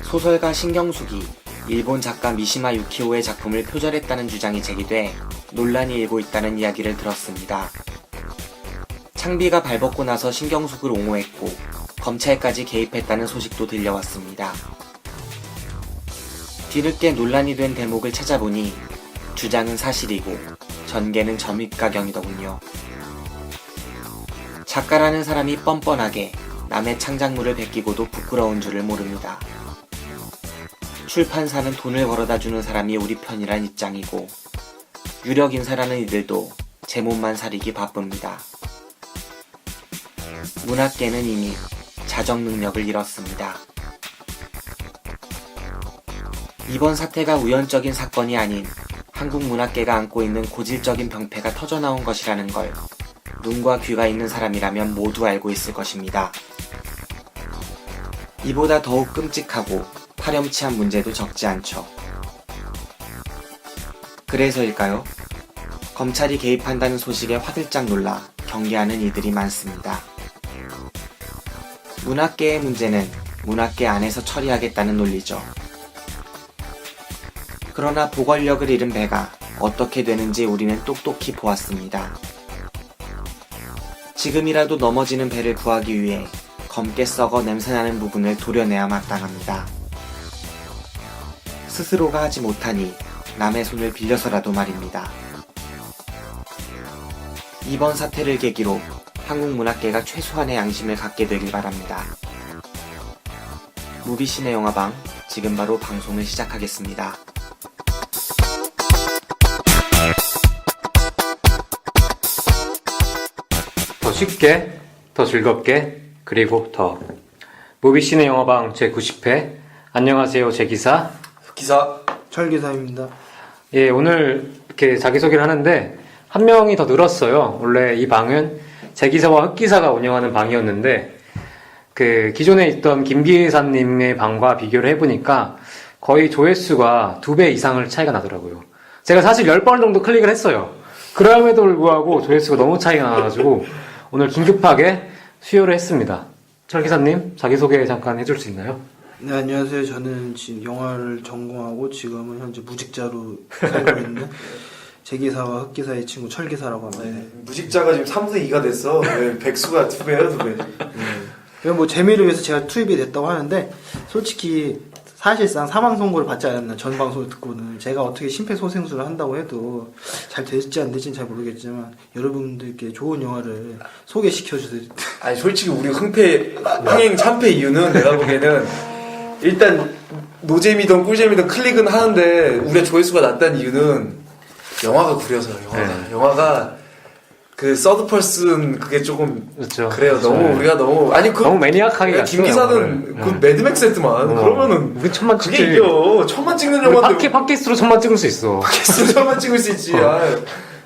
소설가 신경숙이 일본 작가 미시마 유키오의 작품을 표절했다는 주장이 제기돼 논란이 일고 있다는 이야기를 들었습니다. 창비가 발벗고 나서 신경숙을 옹호했고 검찰까지 개입했다는 소식도 들려왔습니다. 뒤늦게 논란이 된 대목을 찾아보니 주장은 사실이고 전개는 점입가경이더군요. 작가라는 사람이 뻔뻔하게 남의 창작물을 베끼고도 부끄러운 줄을 모릅니다. 출판사는 돈을 벌어다주는 사람이 우리 편이란 입장이고 유력인사라는 이들도 제 몸만 사리기 바쁩니다. 문학계는 이미 자정 능력을 잃었습니다. 이번 사태가 우연적인 사건이 아닌 한국 문학계가 안고 있는 고질적인 병폐가 터져나온 것이라는 걸 눈과 귀가 있는 사람이라면 모두 알고 있을 것입니다. 이보다 더욱 끔찍하고 파렴치한 문제도 적지 않죠. 그래서일까요? 검찰이 개입한다는 소식에 화들짝 놀라 경계하는 이들이 많습니다. 문학계의 문제는 문학계 안에서 처리하겠다는 논리죠. 그러나 보관력을 잃은 배가 어떻게 되는지 우리는 똑똑히 보았습니다. 지금이라도 넘어지는 배를 구하기 위해 검게 썩어 냄새나는 부분을 도려내야 마땅합니다. 스스로가 하지 못하니 남의 손을 빌려서라도 말입니다. 이번 사태를 계기로 한국 문학계가 최소한의 양심을 갖게 되길 바랍니다. 무비신의 영화방, 지금 바로 방송을 시작하겠습니다. 더 쉽게, 더 즐겁게, 그리고 더 무비신의 영화방 제90회. 안녕하세요, 제 기사 철기사입니다. 예, 오늘 이렇게 자기소개를 하는데 한 명이 더 늘었어요. 원래 이 방은 제 기사와 흑기사가 운영하는 방이었는데 그 기존에 있던 김기사님의 방과 비교를 해보니까 거의 조회수가 2배 이상을 차이가 나더라고요. 제가 사실 10번 정도 클릭을 했어요. 그럼에도 불구하고 조회수가 너무 차이가 나가지고 오늘 긴급하게 수요를 했습니다. 철기사님, 자기소개 잠깐 해줄 수 있나요? 네, 안녕하세요. 저는 지금 영화를 전공하고 지금은 현재 무직자로 살고 있는 제기사와 흑기사의 친구 철기사라고 합니다. 네, 무직자가 지금 3분의 2가 됐어. 네, 백수가 2배예요, 2배. 이건 뭐 재미를 위해서 제가 투입이 됐다고 하는데 솔직히 사실상 사망 선고를 받지 않았나 전 방송을 듣고는 제가 어떻게 심폐소생술을 한다고 해도 잘 될지 안 될지는 잘 모르겠지만 여러분들께 좋은 영화를 소개시켜주세요. 아니, 솔직히 우리 흥행 참패 이유는 내가 보기에는 일단 노잼이든 꿀잼이든 클릭은 하는데 우리가 조회수가 낮다는 이유는 영화가 구려서요. 영화가 그 서드 펄슨 그게 조금 그렇죠. 그래요. 그렇죠. 너무 우리가 너무 아니 그 너무 매니악하게 갔어요, 김기사는 영화를. 그 매드맥스 했더만 그러면은 우리 천만 그게 찍지. 이겨. 천만 찍는 우리 영화인데 팟캐스트로 천만 찍을 수 있어. 팟캐스트 천만 찍을 수 있지.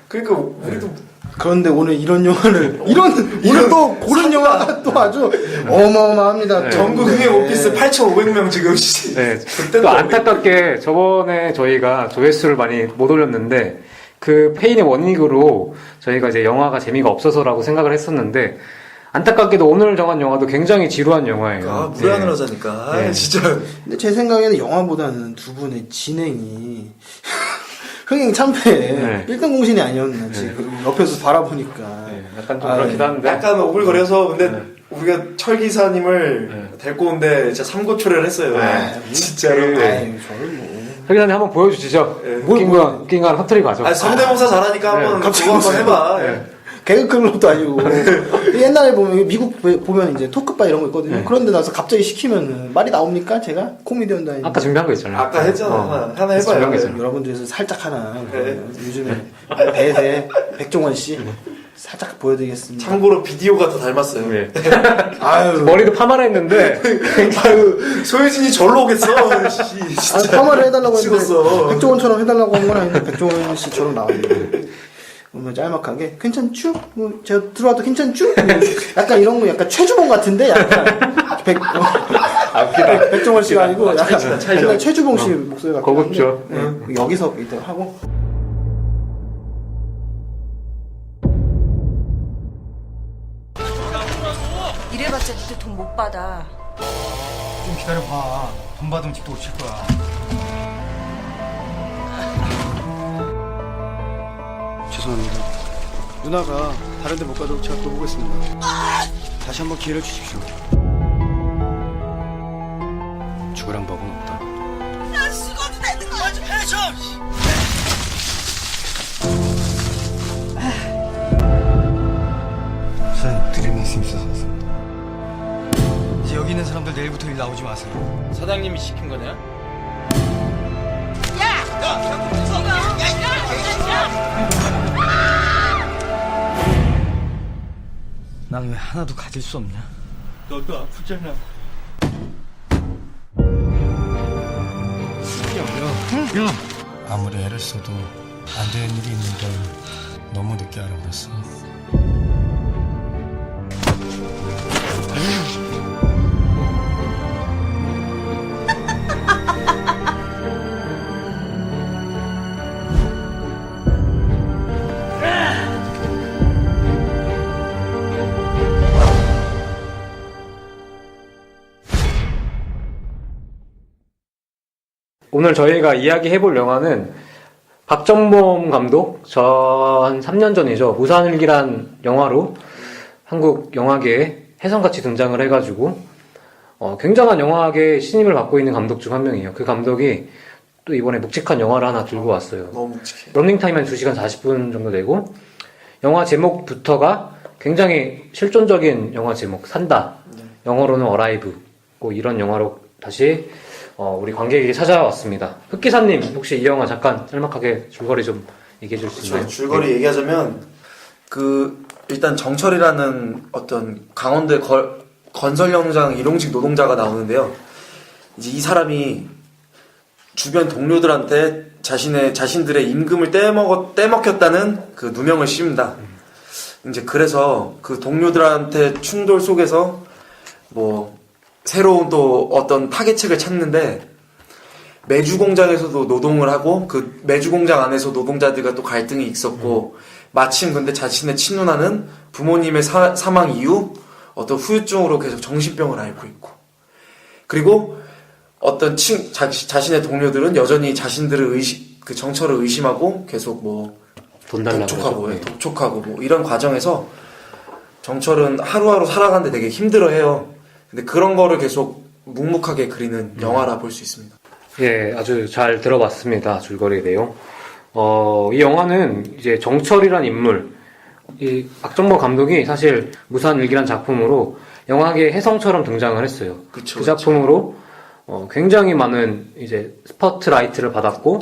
그러니까 우리도 그런데 오늘 이런 영화를 오늘 또 고른 영화가 또 아주 어마어마합니다. 네. 전국 흥행 오피스 8,500명 지금. 네. 그때는 또 안타깝게 저번에 저희가 조회수를 많이 못 올렸는데 그 페인의 원인으로 저희가 이제 영화가 재미가 없어서라고 생각을 했었는데 안타깝게도 오늘 정한 영화도 굉장히 지루한 영화예요. 물에 하늘 하자니까. 네. 진짜. 근데 제 생각에는 영화보다는 두 분의 진행이 흥행 참패 네. 1등 공신이 아니었나 지금 옆에서 바라보니까 약간 좀 그렇기도 한데 약간 오글거려서 근데 네. 우리가 철기사님을 데리고 온데 진짜 삼고초려를 했어요. 진짜로. 아유 저를 뭐 설기사님 한번 보여주시죠. 네. 웃긴 거 터뜨리고 가죠. 아니 성대모사 잘하니까 한번 갑자기 그거 한번 해봐. 네. 개그 클럽도 아니고 옛날에 보면 미국 보면 이제 토크바 이런 거 있거든요. 그런데 나서 갑자기 시키면 말이 나옵니까? 제가 코미디언도 아니고 아까 준비한 거 있잖아요. 아까 했잖아. 하나 준비한 거 해봐요. 있잖아요. 여러분들에서 살짝 하나 네. 요즘에 배세 백종원 씨 살짝 보여드리겠습니다. 참고로 비디오가 더 닮았어요. 네. 아유 머리도 파마를 했는데 아유, 소유진이 절로 오겠어. 진짜. 파마를 해달라고 했는데 찍었어. 백종원처럼 해달라고 한 건 아닌데 백종원 씨처럼 나왔는데 뭐 짤막하게 괜찮죠? 뭐 제가 들어와도 괜찮죠? 뭐 약간 이런 거 약간 최주봉 같은데 약간 백종원 씨가 아니고 약간 옛날 최주봉 씨 목소리 같은 거급죠. 여기서 일단 하고 이래봤자 니들 돈 못 받아. 좀 기다려봐. 돈 받으면 집도 고칠 거야. 죄송합니다. 누나가 다른 데 못 가도록 제가 돌보겠습니다. 다시 한번 기회를 주십시오. 죽으란 법은 없다. 난 죽어도 되는 거야. 좀 해줘. 사장님, 드릴 말씀 있어서 왔습니다. 이제 여기 있는 사람들 내일부터 일 나오지 마세요. 사장님이 시킨 거냐? 난 왜 하나도 가질 수 없냐? 너도 아프잖아. 아무리 애를 써도 안 되는 일이 있는 걸 너무 늦게 알아버렸어. 오늘 저희가 이야기해볼 영화는 박정범 감독, 저 한 3년 전이죠. 무산일기란 영화로 한국 영화계에 혜성같이 등장을 해가지고 굉장한 영화계의 신임을 받고 있는 감독 중 한 명이에요. 그 감독이 또 이번에 묵직한 영화를 하나 들고 왔어요. 너무 묵직해. 러닝타임 한 2시간 40분 정도 되고 영화 제목부터가 굉장히 실존적인 영화 제목, 산다. 영어로는 어라이브. 이런 영화로 다시 우리 관객에게 찾아왔습니다. 흑기사님, 혹시 이 영화 잠깐 짤막하게 줄거리 좀 얘기해 줄 수 있나요? 줄거리 얘기하자면 일단 정철이라는 어떤 강원도의 건설 현장 일용직 노동자가 나오는데요. 이제 이 사람이 주변 동료들한테 자신들의 임금을 떼먹혔다는 그 누명을 씌웁니다. 이제 그래서 그 동료들한테 충돌 속에서 뭐 새로운 또 어떤 타겟책을 찾는데, 매주 공장에서도 노동을 하고 그 매주 공장 안에서 노동자들과 또 갈등이 있었고, 마침 근데 자신의 친누나는 부모님의 사망 이후 어떤 후유증으로 계속 정신병을 앓고 있고, 그리고 어떤 자신의 동료들은 여전히 자신들을 그 정철을 의심하고 계속 뭐 돈 달라고 독촉하고 뭐 이런 과정에서 정철은 하루하루 살아가는데 되게 힘들어해요. 근데 그런 거를 계속 묵묵하게 그리는 영화라 볼 수 있습니다. 예, 아주 잘 들어봤습니다. 줄거리 내용. 이 영화는 이제 정철이란 인물, 이 박정범 감독이 사실 무산일기란 작품으로 영화계 혜성처럼 등장을 했어요. 그쵸, 그 작품으로 굉장히 많은 이제 스포트라이트를 받았고,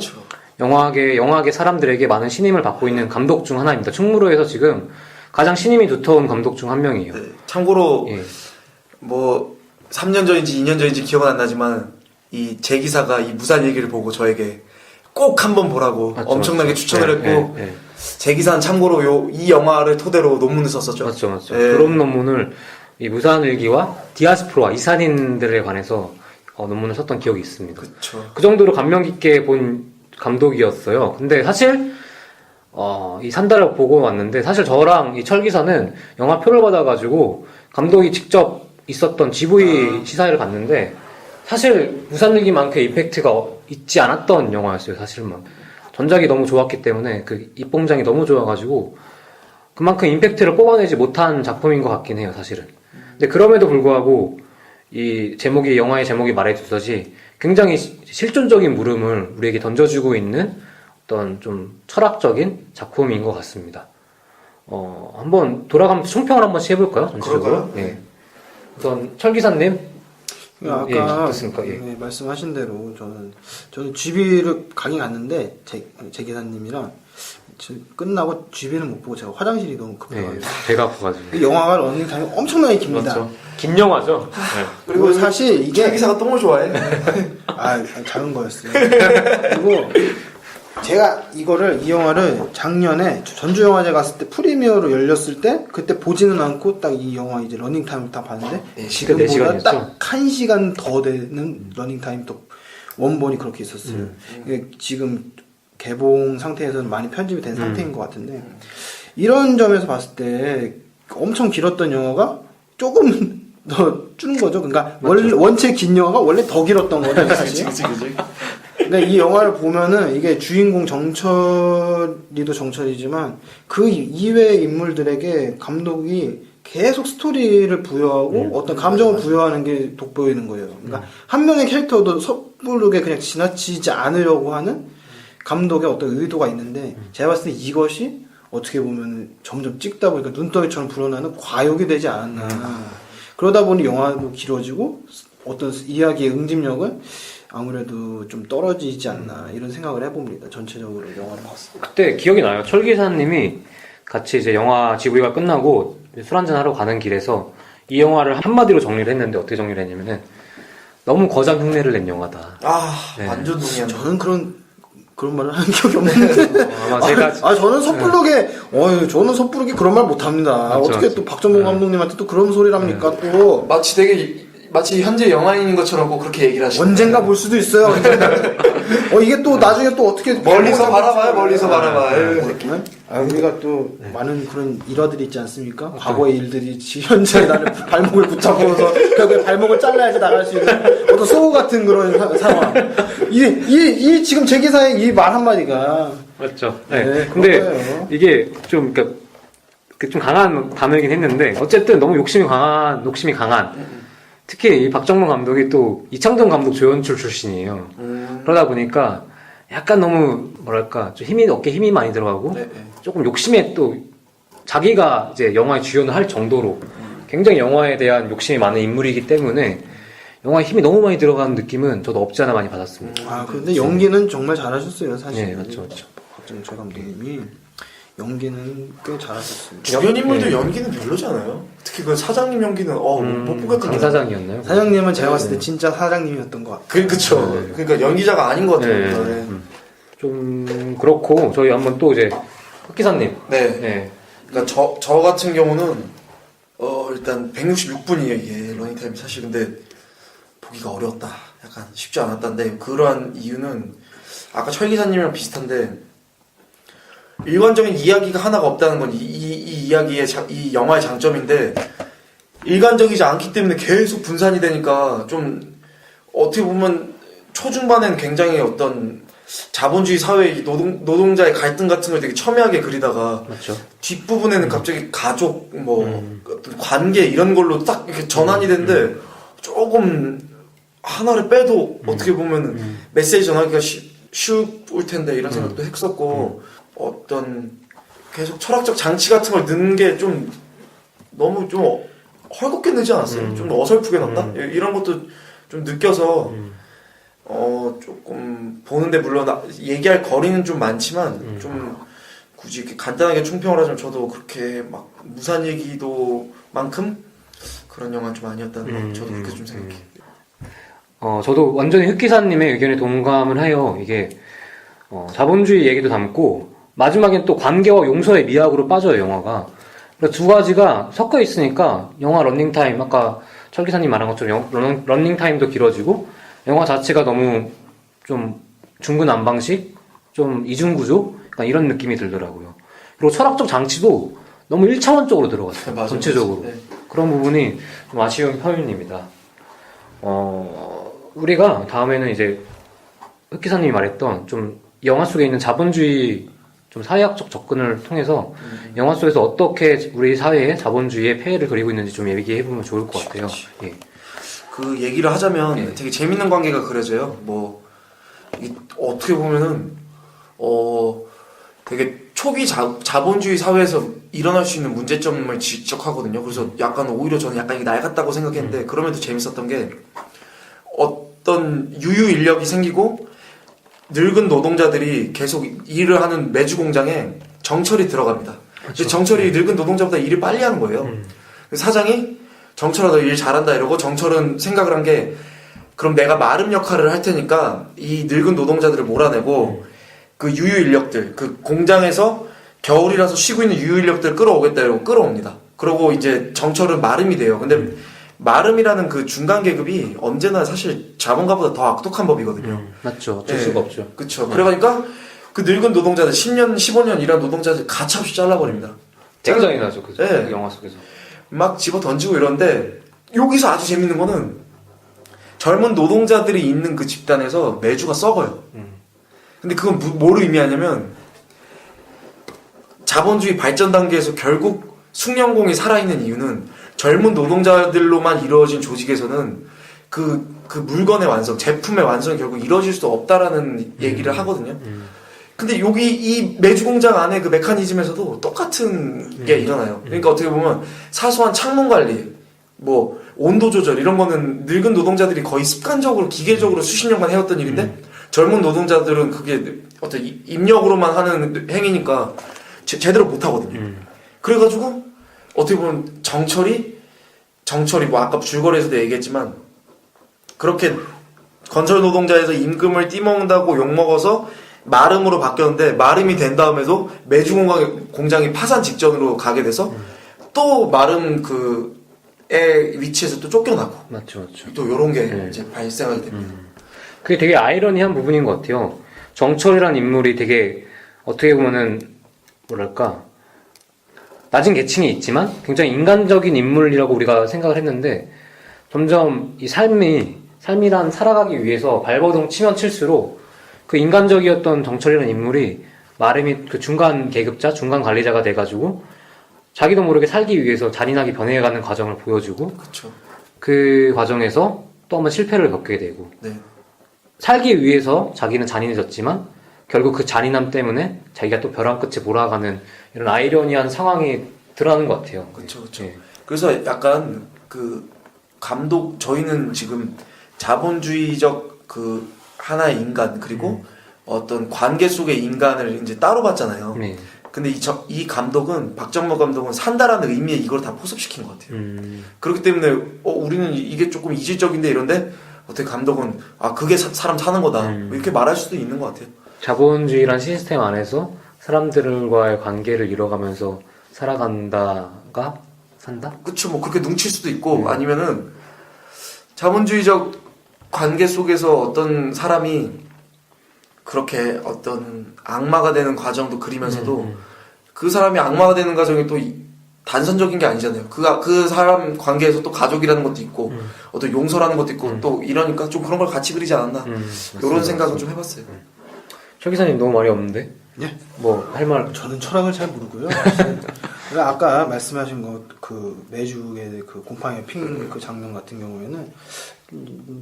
영화계 사람들에게 많은 신임을 받고 있는 감독 중 하나입니다. 충무로에서 지금 가장 신임이 두터운 감독 중 한 명이에요. 네, 참고로 예. 뭐 3년 전인지 2년 전인지 기억은 안 나지만 이 제 기사가 이 무산일기를 보고 저에게 꼭 한번 보라고 맞죠, 엄청나게 맞죠. 추천을 했고, 예. 제 기사는 참고로 이 영화를 토대로 논문을 썼었죠. 맞죠. 예. 졸업 논문을 이 무산일기와 디아스포라 이산인들에 관해서 논문을 썼던 기억이 있습니다. 그쵸. 그 정도로 감명 깊게 본 감독이었어요. 근데 사실 이 산다를 보고 왔는데, 사실 저랑 이 철기사는 영화표를 받아가지고 감독이 직접 있었던 GV 시사회를 갔는데, 사실 무산일기만큼 이펙트가 있지 않았던 영화였어요. 사실은 전작이 너무 좋았기 때문에 그 입봉장이 너무 좋아가지고 그만큼 임팩트를 뽑아내지 못한 작품인 것 같긴 해요. 사실은. 근데 그럼에도 불구하고 이 제목이, 영화의 제목이 말해주듯이 굉장히 실존적인 물음을 우리에게 던져주고 있는 어떤 좀 철학적인 작품인 것 같습니다. 한번 돌아가면서 총평을 한 번씩 해볼까요? 전체적으로. 그럴까요? 예. 우선 철기사님. 아까 예, 어떻습니까? 예. 네, 말씀하신 대로 저는 GB를 가긴 갔는데 제 기사님이랑 끝나고 GB는 못 보고 제가 화장실이 너무 예, 급해가지고 배가 아파가지고. 이 영화가 러닝타임이 엄청나게 깁니다. 맞죠. 긴 영화죠. 네. 그리고 사실 이게 제 기사가 똥을 좋아해. 작은 거였어요. 그리고 제가 이 영화를 작년에 전주영화제 갔을 때 프리미어로 열렸을 때 그때 보지는 않고 딱 이 영화 이제 러닝타임을 딱 봤는데, 네 지금보다 시간이었죠? 딱 1시간 더 되는 러닝타임 또 원본이 그렇게 있었어요. 이게 지금 개봉 상태에서는 많이 편집이 된 상태인 것 같은데, 이런 점에서 봤을 때 엄청 길었던 영화가 조금 더 줄은 거죠. 그러니까 원체 긴 영화가 원래 더 길었던 거죠, 사실. 그치. 그러니까 이 영화를 보면은 이게 주인공 정철이도 정철이지만 그 이외의 인물들에게 감독이 계속 스토리를 부여하고 어떤 감정을 부여하는 게 돋보이는 거예요. 그러니까 한 명의 캐릭터도 섣부르게 그냥 지나치지 않으려고 하는 감독의 어떤 의도가 있는데 제가 봤을 때 이것이 어떻게 보면 점점 찍다 보니까 눈덩이처럼 불어나는 과욕이 되지 않았나. 그러다 보니 영화도 길어지고 어떤 이야기의 응집력은 아무래도 좀 떨어지지 않나 이런 생각을 해봅니다. 전체적으로 영화를 봤을 때. 그때 기억이 나요. 철 기사님이 같이 이제 영화 GV가 끝나고 술 한잔 하러 가는 길에서 이 영화를 한마디로 정리를 했는데 어떻게 정리를 했냐면은 너무 거장 흉내를 낸 영화다. 네. 완전 동의합니다. 저는 그런 말을 한 기억이 없는데. 아마 제가 저는 섣부르게, 저는 섣부르게 그런 말 못합니다. 맞죠, 어떻게 맞죠. 또 박정복 감독님한테 또 그런 소리를 합니까, 또. 마치 현재 영화인인 것처럼 꼭 그렇게 얘기를 하시죠. 언젠가 볼 수도 있어요. 언젠가. 이게 또 나중에 또 어떻게. 멀리서 바라봐요, 멀리서 바라봐요. 우리가 또 많은 그런 일화들이 있지 않습니까? 과거의 일들이 현재 나를 발목을 붙잡고서 결국에 발목을 잘라야지 나갈 수 있는 어떤 소우 같은 그런 상황. 지금 제 기사의 이 말 한마디가. 맞죠. 네, 네. 그런 근데 거예요. 이게 좀 그러니까 좀 강한 단어이긴 했는데 어쨌든 너무 욕심이 강한. 특히 이 박정문 감독이 또 이창동 감독 조연출 출신이에요. 그러다 보니까 약간 너무 뭐랄까 좀 어깨에 힘이 많이 들어가고 조금 욕심에 또 자기가 이제 영화의 주연을 할 정도로 굉장히 영화에 대한 욕심이 많은 인물이기 때문에 영화에 힘이 너무 많이 들어가는 느낌은 저도 없지 않아 많이 받았습니다. 그런데 연기는 정말 잘하셨어요, 사실. 네, 맞죠. 박정철 감독님이 연기는 꽤 잘하셨습니다. 주변 인물들 연기는 별로잖아요. 특히 그 사장님 연기는 못 보겠던데. 강 사장이었나요? 사장님은 제가 봤을 때 진짜 사장님이었던 것 같아요. 그쵸. 그러니까 연기자가 아닌 것 같아요. 네. 좀 그렇고 저희 한번 또 이제 흑기사님. 네. 그러니까 저 같은 경우는 일단 166분이에요. 이게 러닝타임이 사실 근데 보기가 어려웠다. 약간 쉽지 않았다는데 그러한 이유는 아까 철 기사님이랑 비슷한데 일관적인 이야기가 하나가 없다는 건 이 이야기의 이 영화의 장점인데 일관적이지 않기 때문에 계속 분산이 되니까 좀 어떻게 보면 초중반엔 굉장히 어떤 자본주의 사회의 노동자의 갈등 같은 걸 되게 첨예하게 그리다가 맞죠. 뒷부분에는 갑자기 가족 어떤 관계 이런 걸로 딱 이렇게 전환이 되는데 조금 하나를 빼도 어떻게 보면 메시지 전하기가 쉬울 텐데 이런 생각도 했었고 어떤 계속 철학적 장치 같은 걸 넣는 게 좀 너무 좀 헐겁게 넣지 않았어요? 좀 어설프게 넣었다? 이런 것도 좀 느껴서 조금 보는데 물론 얘기할 거리는 좀 많지만 좀 굳이 이렇게 간단하게 총평을 하자면 저도 그렇게 막 무산 얘기도만큼 그런 영화는 좀 아니었다는 거 저도 그렇게 좀 생각해요. 저도 완전히 흑기사님의 의견에 동감을 해요. 이게 자본주의 얘기도 담고 마지막엔 또 관계와 용서의 미학으로 빠져요, 영화가. 그래서 두 가지가 섞여 있으니까 영화 런닝타임, 아까 철 기사님 말한 것처럼 런닝타임도 길어지고 영화 자체가 너무 좀 중구난방식, 좀 이중구조, 약간 이런 느낌이 들더라고요. 그리고 철학적 장치도 너무 1차원적으로 들어갔어요. 맞아요. 전체적으로. 네. 그런 부분이 좀 아쉬운 편입니다. 우리가 다음에는 이제 흑기사님이 말했던 좀 영화 속에 있는 자본주의 좀 사회학적 접근을 통해서 영화 속에서 어떻게 우리 사회에 자본주의의 폐해를 그리고 있는지 좀 얘기해보면 좋을 것 같아요. 예. 그 얘기를 하자면 되게 재밌는 관계가 그려져요. 어떻게 보면은 되게 초기 자본주의 사회에서 일어날 수 있는 문제점을 지적하거든요. 그래서 약간 오히려 저는 약간 이게 낡았다고 생각했는데 그럼에도 재밌었던 게 어떤 유유 인력이 생기고 늙은 노동자들이 계속 일을 하는 매주 공장에 정철이 들어갑니다. 근데 정철이 늙은 노동자보다 일을 빨리 하는 거예요. 사장이 정철아 너 일 잘한다 이러고 정철은 생각을 한 게 그럼 내가 마름 역할을 할 테니까 이 늙은 노동자들을 몰아내고 그 유유 인력들 그 공장에서 겨울이라서 쉬고 있는 유유 인력들을 끌어오겠다 이러고 끌어옵니다. 그러고 이제 정철은 마름이 돼요. 근데 마름이라는 그 중간 계급이 언제나 사실 자본가보다 더 악독한 법이거든요. 맞죠. 어쩔 수가 없죠. 그쵸. 그러니까 그 늙은 노동자들 10년, 15년 일한 노동자들 가차없이 잘라버립니다. 굉장히 나죠. 그죠? 네. 그 영화 속에서. 막 집어 던지고 이런데 여기서 아주 재밌는 거는 젊은 노동자들이 있는 그 집단에서 매주가 썩어요. 근데 그건 뭐를 의미하냐면 자본주의 발전 단계에서 결국 숙련공이 살아있는 이유는 젊은 노동자들로만 이루어진 조직에서는 그 물건의 완성, 제품의 완성이 결국 이루어질 수 없다라는 얘기를 하거든요. 근데 여기 이 매주 공장 안에 그 메커니즘에서도 똑같은 게 일어나요. 그러니까 어떻게 보면 사소한 창문 관리, 뭐 온도 조절 이런 거는 늙은 노동자들이 거의 습관적으로 기계적으로 수십 년간 해왔던 일인데 젊은 노동자들은 그게 어떤 입력으로만 하는 행위니까 제대로 못 하거든요. 그래가지고 어떻게 보면 정철이 뭐 아까 줄거리에서도 얘기했지만 그렇게 건설 노동자에서 임금을 띠먹는다고 욕먹어서 마름으로 바뀌었는데 마름이 된 다음에도 매주 공장이 파산 직전으로 가게 돼서 또 마름 그의 위치에서 또 쫓겨나고 맞죠. 또 요런 게 네. 이제 발생하게 됩니다. 그게 되게 아이러니한 부분인 것 같아요. 정철이란 인물이 되게 어떻게 보면은 뭐랄까 낮은 계층이 있지만 굉장히 인간적인 인물이라고 우리가 생각을 했는데 점점 이 삶이란 살아가기 위해서 발버둥 치면 칠수록 그 인간적이었던 정철이라는 인물이 마름이 그 중간 계급자, 중간 관리자가 돼가지고 자기도 모르게 살기 위해서 잔인하게 변해가는 과정을 보여주고 그렇죠. 그 과정에서 또 한번 실패를 겪게 되고 네. 살기 위해서 자기는 잔인해졌지만 결국 그 잔인함 때문에 자기가 또 벼랑 끝에 몰아가는 이런 아이러니한 상황이 드러나는 것 같아요. 그렇죠. 예. 그래서 약간 그 감독 저희는 지금 자본주의적 그 하나의 인간 그리고 어떤 관계 속의 인간을 이제 따로 봤잖아요. 네. 근데 이 감독은 박정모 감독은 산다라는 의미에 이걸 다 포섭시킨 것 같아요. 그렇기 때문에 우리는 이게 조금 이질적인데 이런데 어떻게 감독은 그게 사람 사는 거다 이렇게 말할 수도 있는 것 같아요. 자본주의란 시스템 안에서 사람들과의 관계를 이뤄가면서 살아간다가 산다? 그쵸, 뭐 그렇게 눈칠 수도 있고 아니면은 자본주의적 관계 속에서 어떤 사람이 그렇게 어떤 악마가 되는 과정도 그리면서도 그 사람이 악마가 되는 과정이 또 단선적인 게 아니잖아요. 그 사람 관계에서 또 가족이라는 것도 있고 어떤 용서라는 것도 있고 또 이러니까 좀 그런 걸 같이 그리지 않았나 이런 생각은 좀 해봤어요. 최 기사님 너무 말이 없는데? 예. 뭐 할 말? 저는 철학을 잘 모르고요. 그러니까 아까 말씀하신 그 매주의 그 곰팡이 핑 그 장면 같은 경우에는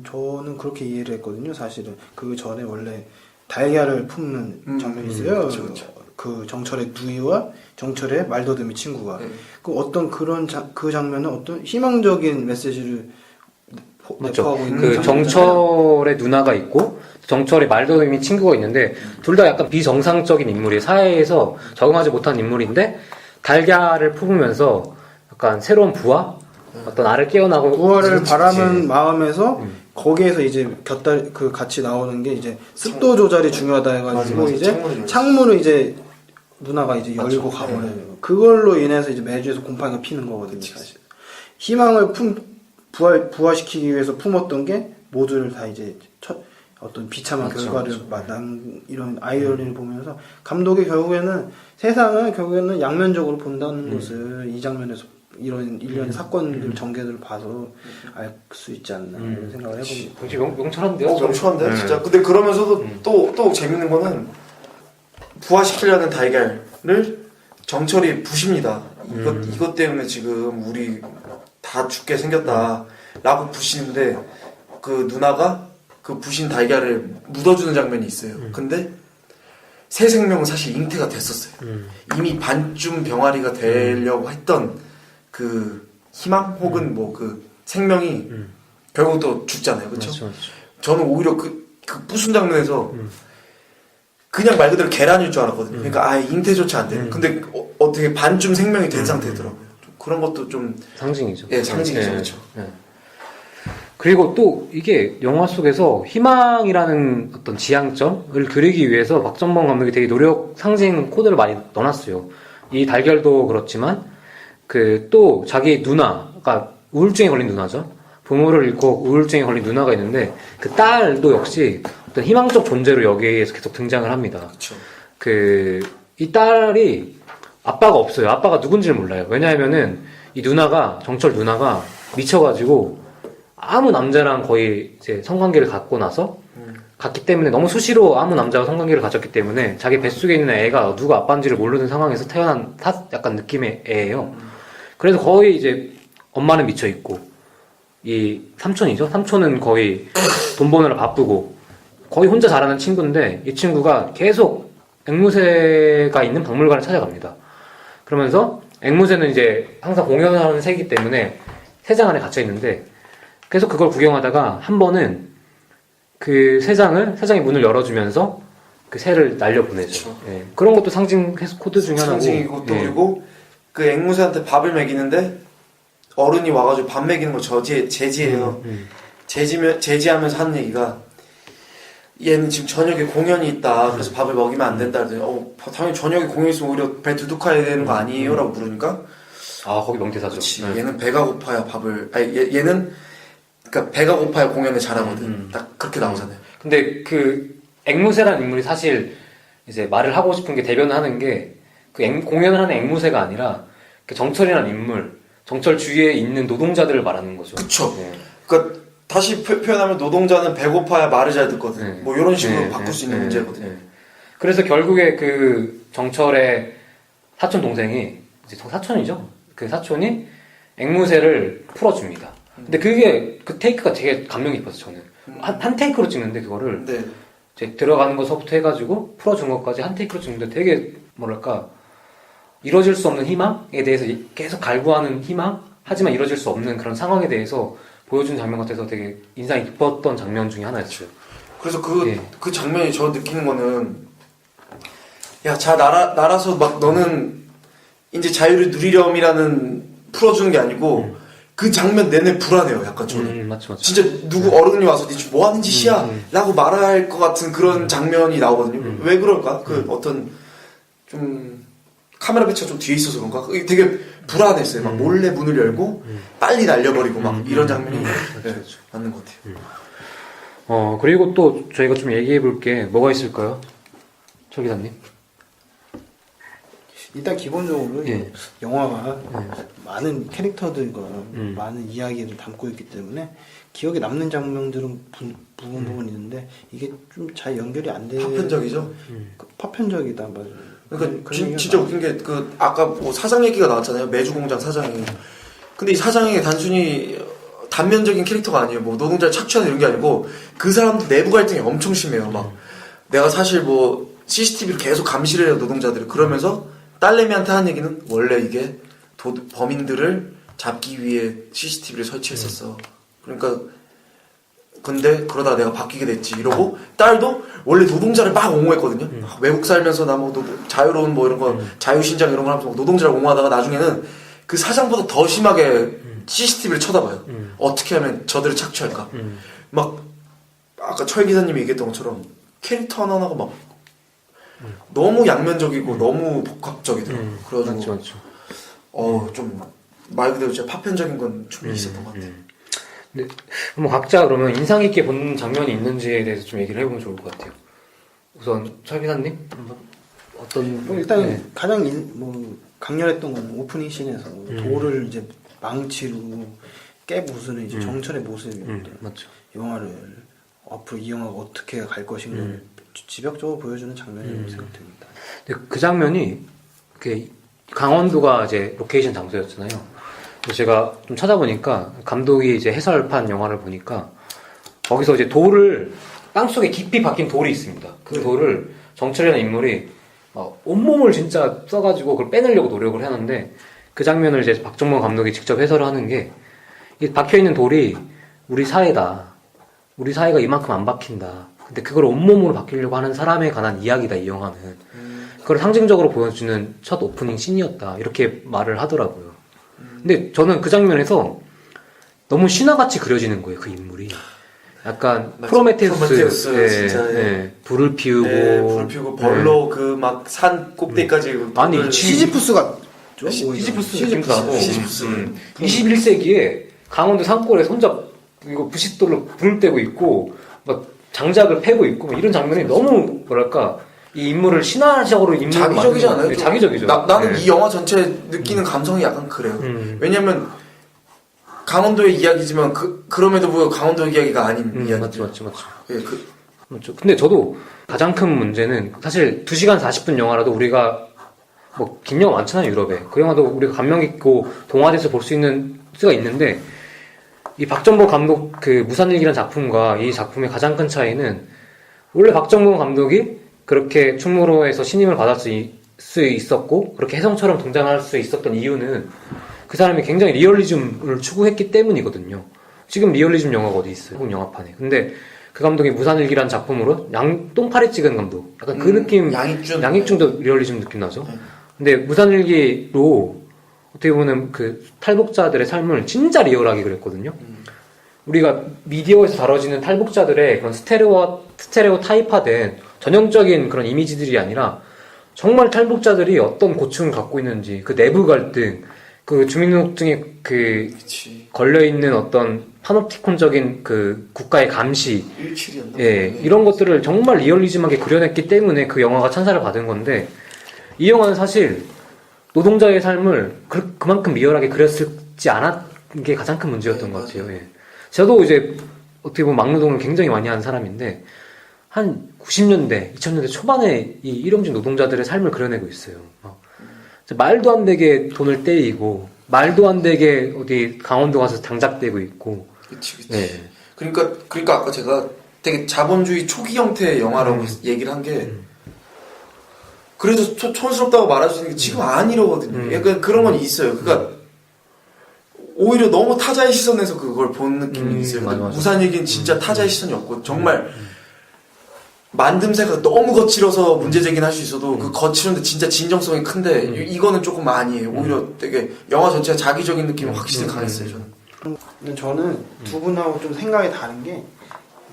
저는 그렇게 이해를 했거든요. 사실은 그 전에 원래 달걀을 품는 장면이 있어요. 그쵸. 그 정철의 누이와 정철의 말더듬이 친구가 그 어떤 그런 그 장면은 어떤 희망적인 메시지를 맞죠. 내포하고 있는 그 장면이잖아요. 정철의 누나가 있고 정철의 말더듬이 친구가 있는데 둘 다 약간 비정상적인 인물이에요. 사회에서 적응하지 못한 인물인데 달걀을 품으면서 약간 새로운 부와 어떤 알을 깨어나고 부활을 바라는 예. 마음에서 거기에서 이제 그 같이 나오는 게 이제 습도 조절이 중요하다 해가지고 맞아. 이제 창문을 이제 누나가 이제 열고 가버려요. 그걸로 인해서 이제 매주에서 곰팡이가 피는 거거든요, 사실. 희망을 부활시키기 위해서 품었던 게 모두를 다 이제 어떤 비참한 결과를 난 이런 아이러니를 보면서 감독이 결국에는 세상을 결국에는 양면적으로 본다는 것을 이 장면에서 이런 일련의 사건들 전개들을 봐서 알 수 있지 않나 이런 생각을 해봅니다. 역시 명철한데요? 명초한데 진짜. 근데 그러면서도 또 재밌는 거는 부화시키려는 달걀을 정철이 부십니다. 이것 때문에 지금 우리 다 죽게 생겼다라고 부시는데 그 누나가 그 부신 달걀을 묻어주는 장면이 있어요. 근데 새 생명은 사실 잉태가 됐었어요. 이미 반쯤 병아리가 되려고 했던 그 희망 혹은 뭐 그 생명이 결국 또 죽잖아요. 그렇죠? 맞죠. 저는 오히려 그 부순 장면에서 그냥 말 그대로 계란일 줄 알았거든요. 그러니까 잉태조차 안 되는. 근데 어떻게 반쯤 생명이 된 상태더라고요. 좀 그런 것도 좀 상징이죠. 예, 상징이죠. 예. 그렇죠. 예. 그리고 또 이게 영화 속에서 희망이라는 어떤 지향점을 그리기 위해서 박정범 감독이 되게 노력 상징 코드를 많이 넣어놨어요. 이 달걀도 그렇지만 그 또 자기 누나가 우울증에 걸린 누나죠. 부모를 잃고 우울증에 걸린 누나가 있는데 그 딸도 역시 어떤 희망적 존재로 여기에서 계속 등장을 합니다. 그렇죠. 이 딸이 아빠가 없어요. 아빠가 누군지를 몰라요. 왜냐하면은 이 누나가 정철 누나가 미쳐가지고 아무 남자랑 거의 이제 성관계를 갖고 나서 갔기 때문에 너무 수시로 아무 남자와 성관계를 가졌기 때문에 자기 뱃속에 있는 애가 누가 아빠인지를 모르는 상황에서 태어난 약간 느낌의 애예요. 그래서 거의 이제 엄마는 미쳐 있고 이 삼촌이죠. 삼촌은 거의 돈 버느라 바쁘고 거의 혼자 자라는 친구인데 이 친구가 계속 앵무새가 있는 박물관을 찾아갑니다. 그러면서 앵무새는 이제 항상 공연을 하는 새이기 때문에 새장 안에 gat혀 있는데 계속 그걸 구경하다가 한 번은 그 새장이 문을 열어주면서 그 새를 날려보내죠. 예. 그런 것도 상징 코드 중에 하나고. 상징이고 또 예. 그리고 그 앵무새한테 밥을 먹이는데 어른이 와가지고 밥 먹이는 거 제지예요. 제지하면서 하는 얘기가 얘는 지금 저녁에 공연이 있다. 그래서 밥을 먹이면 안 된다. 그러더니 당연히 저녁에 공연 있으면 오히려 배 두둑해야 되는 거 아니에요? 라고 물으니까 아, 거기 명대사죠. 그렇지. 네. 얘는 배가 고파야 밥을 얘는 그러니까 배가 고파야 공연을 잘하거든. 딱 그렇게 나오잖아요. 근데 그 앵무새라는 인물이 사실 이제 말을 하고 싶은 게 대변을 하는 게 그 공연을 하는 앵무새가 아니라 그 정철이라는 인물, 정철 주위에 있는 노동자들을 말하는 거죠. 그쵸. 네. 그러니까 다시 표현하면 노동자는 배고파야 말을 잘 듣거든. 네. 뭐 이런 식으로 네, 바꿀 수 네, 있는 네, 문제거든요. 네. 그래서 결국에 그 정철의 사촌 동생이 이제 사촌이죠. 그 사촌이 앵무새를 풀어줍니다. 근데 그게 그 테이크가 되게 감명 깊었어 저는. 한 테이크로 찍는데 그거를 네. 이제 들어가는 것부터 해가지고 풀어준 것까지 한 테이크로 찍는데 되게 뭐랄까 이뤄질 수 없는 희망에 대해서 계속 갈구하는 희망 하지만 이뤄질 수 없는 그런 상황에 대해서 보여준 장면 같아서 되게 인상이 깊었던 장면 중에 하나였어요. 그래서 예. 그 장면이 저 느끼는 거는 야, 자 날아서 막 너는 이제 자유를 누리렴이라는 풀어주는 게 아니고 그 장면 내내 불안해요. 약간 저는. 맞죠. 진짜 누구 어른이 와서 니 뭐 하는 짓이야? 라고 말할 것 같은 그런 장면이 나오거든요. 왜 그럴까? 그 어떤 좀 카메라 배치가 좀 뒤에 있어서 그런가? 그게 되게 불안했어요. 막 몰래 문을 열고 빨리 날려버리고 막 이런 장면이 네, 맞는 것 같아요. 그리고 또 저희가 좀 얘기해 볼 게 뭐가 있을까요? 철 기사님. 일단 기본적으로 예. 영화가 많은 캐릭터들과 많은 이야기를 담고 있기 때문에 기억에 남는 장면들은 부분 있는데 이게 좀 잘 연결이 안 돼. 파편적이죠? 파편적이다, 맞아요. 그러니까 진짜 웃긴 게 그 아까 뭐 사장 얘기가 나왔잖아요. 매주 공장 사장이. 근데 이 사장이 단순히 단면적인 캐릭터가 아니에요. 뭐 노동자를 착취하는 이런 게 아니고 그 사람도 내부 갈등이 엄청 심해요. 막 내가 사실 뭐 CCTV를 계속 감시를 해요, 노동자들이. 그러면서 딸내미한테 하는 얘기는 원래 이게 범인들을 잡기 위해 CCTV를 설치했었어. 그러니까 근데 그러다 내가 바뀌게 됐지 이러고 딸도 원래 노동자를 막 옹호했거든요. 외국 살면서 나 뭐 자유로운 뭐 이런 거 자유신장 이런 거 하면서 노동자를 옹호하다가 나중에는 그 사장보다 더 심하게 CCTV를 쳐다봐요. 어떻게 하면 저들을 착취할까. 막 아까 철 기사님이 얘기했던 것처럼 캐릭터 하나하나가 막 너무 양면적이고 너무 복합적이더라고요. 그래가지고 맞죠. 좀 말 그대로 진짜 파편적인 건 좀 있었던 것 같아요. 네, 그럼 각자 그러면 인상 깊게 본 장면이 있는지에 대해서 좀 얘기를 해보면 좋을 것 같아요. 우선 철 기사님 어떤 일단 가장 강렬했던 건 오프닝 씬에서 돌을 이제 망치로 깨부수는 이제 정철의 모습이었는데 맞죠. 영화를 앞으로 이 영화가 어떻게 갈 것인가를 지벽적으로 보여주는 장면이라고 생각됩니다. 근데 그 장면이 강원도가 이제 로케이션 장소였잖아요. 그래서 제가 좀 찾아보니까 감독이 이제 해설판 영화를 보니까 거기서 이제 돌을 땅속에 깊이 박힌 돌이 있습니다. 그 돌을 정철이라는 인물이 온몸을 진짜 써가지고 그걸 빼내려고 노력을 하는데 그 장면을 이제 박정범 감독이 직접 해설을 하는 게 이 박혀있는 돌이 우리 사회다. 우리 사회가 이만큼 안 박힌다. 근데 그걸 온몸으로 바뀌려고 하는 사람에 관한 이야기다, 이 영화는. 그걸 상징적으로 보여주는 첫 오프닝 씬이었다. 이렇게 말을 하더라고요. 근데 저는 그 장면에서 너무 신화같이 그려지는 거예요, 그 인물이. 약간 프로메테우스, 진짜. 불을 피우고, 불을 피우고 벌로 그 막 산 꼭대기까지. 아니, 시지푸스가 시지푸스 느낌도 나고. 시지푸스. 21세기에 강원도 산골에 혼자 이거 부싯돌로 불을 떼고 있고, 막 장작을 패고 있고, 막 이런 장면이 너무 뭐랄까. 이 인물을 신화적으로 자기적이지 않아요? 네, 자기적이죠. 나는 이 영화 전체 느끼는 감성이 약간 그래요. 왜냐면 강원도의 이야기지만 그럼에도 불구하고 강원도의 이야기가 아닌 이야기죠. 맞죠. 예, 맞죠. 근데 저도 가장 큰 문제는 사실 2시간 40분 영화라도 우리가 뭐 긴 영화 많잖아요, 유럽에. 그 영화도 우리가 감명 깊고 동화돼서 볼 수 있는 수가 있는데 이 박정복 감독 그 무산일기라는 작품과 이 작품의 가장 큰 차이는 원래 박정복 감독이 그렇게 충무로에서 신임을 받을 수 있었고 그렇게 혜성처럼 등장할 수 있었던 이유는 그 사람이 굉장히 리얼리즘을 추구했기 때문이거든요. 지금 리얼리즘 영화가 어디 있어요? 한국 영화판에. 근데 그 감독이 무산일기라는 작품으로 똥파리 찍은 감독. 약간 그 느낌. 양익준도 리얼리즘 느낌 나죠. 근데 무산일기로 어떻게 보면 그 탈북자들의 삶을 진짜 리얼하게 그랬거든요. 우리가 미디어에서 다뤄지는 탈북자들의 그런 스테레오 타입화된 전형적인 그런 이미지들이 아니라 정말 탈북자들이 어떤 고충을 갖고 있는지 그 내부 갈등, 그 주민등록증에 그 걸려있는 어떤 파놉티콘적인 그 국가의 감시, 17이었나? 예, 이런 것들을 정말 리얼리즘하게 그려냈기 때문에 그 영화가 찬사를 받은 건데 이 영화는 사실 노동자의 삶을 그만큼 리얼하게 그렸지 않았던 게 가장 큰 문제였던 것 같아요. 예. 저도 이제 어떻게 보면 막노동을 굉장히 많이 하는 사람인데 한 90년대, 2000년대 초반에 이 일용직 노동자들의 삶을 그려내고 있어요. 말도 안 되게 돈을 떼이고 말도 안 되게 어디 강원도 가서 장작대고 있고. 그치. 네. 그러니까 아까 제가 되게 자본주의 초기 형태의 영화라고 얘기를 한 게 그래서 촌스럽다고 말할 수 있는 게 지금 안 이러거든요. 약간 그런 건 있어요. 그러니까 오히려 너무 타자의 시선에서 그걸 본 느낌이 있어요. 맞아. 무산일기는 진짜 타자의 시선이 없고 정말 만듦새가 너무 거칠어서 문제제기는 할 수 있어도 그 거칠은데 진짜 진정성이 큰데 이거는 조금 아니에요. 오히려 되게 영화 전체가 자기적인 느낌이 확실히 강했어요. 저는. 근데 저는 두 분하고 좀 생각이 다른 게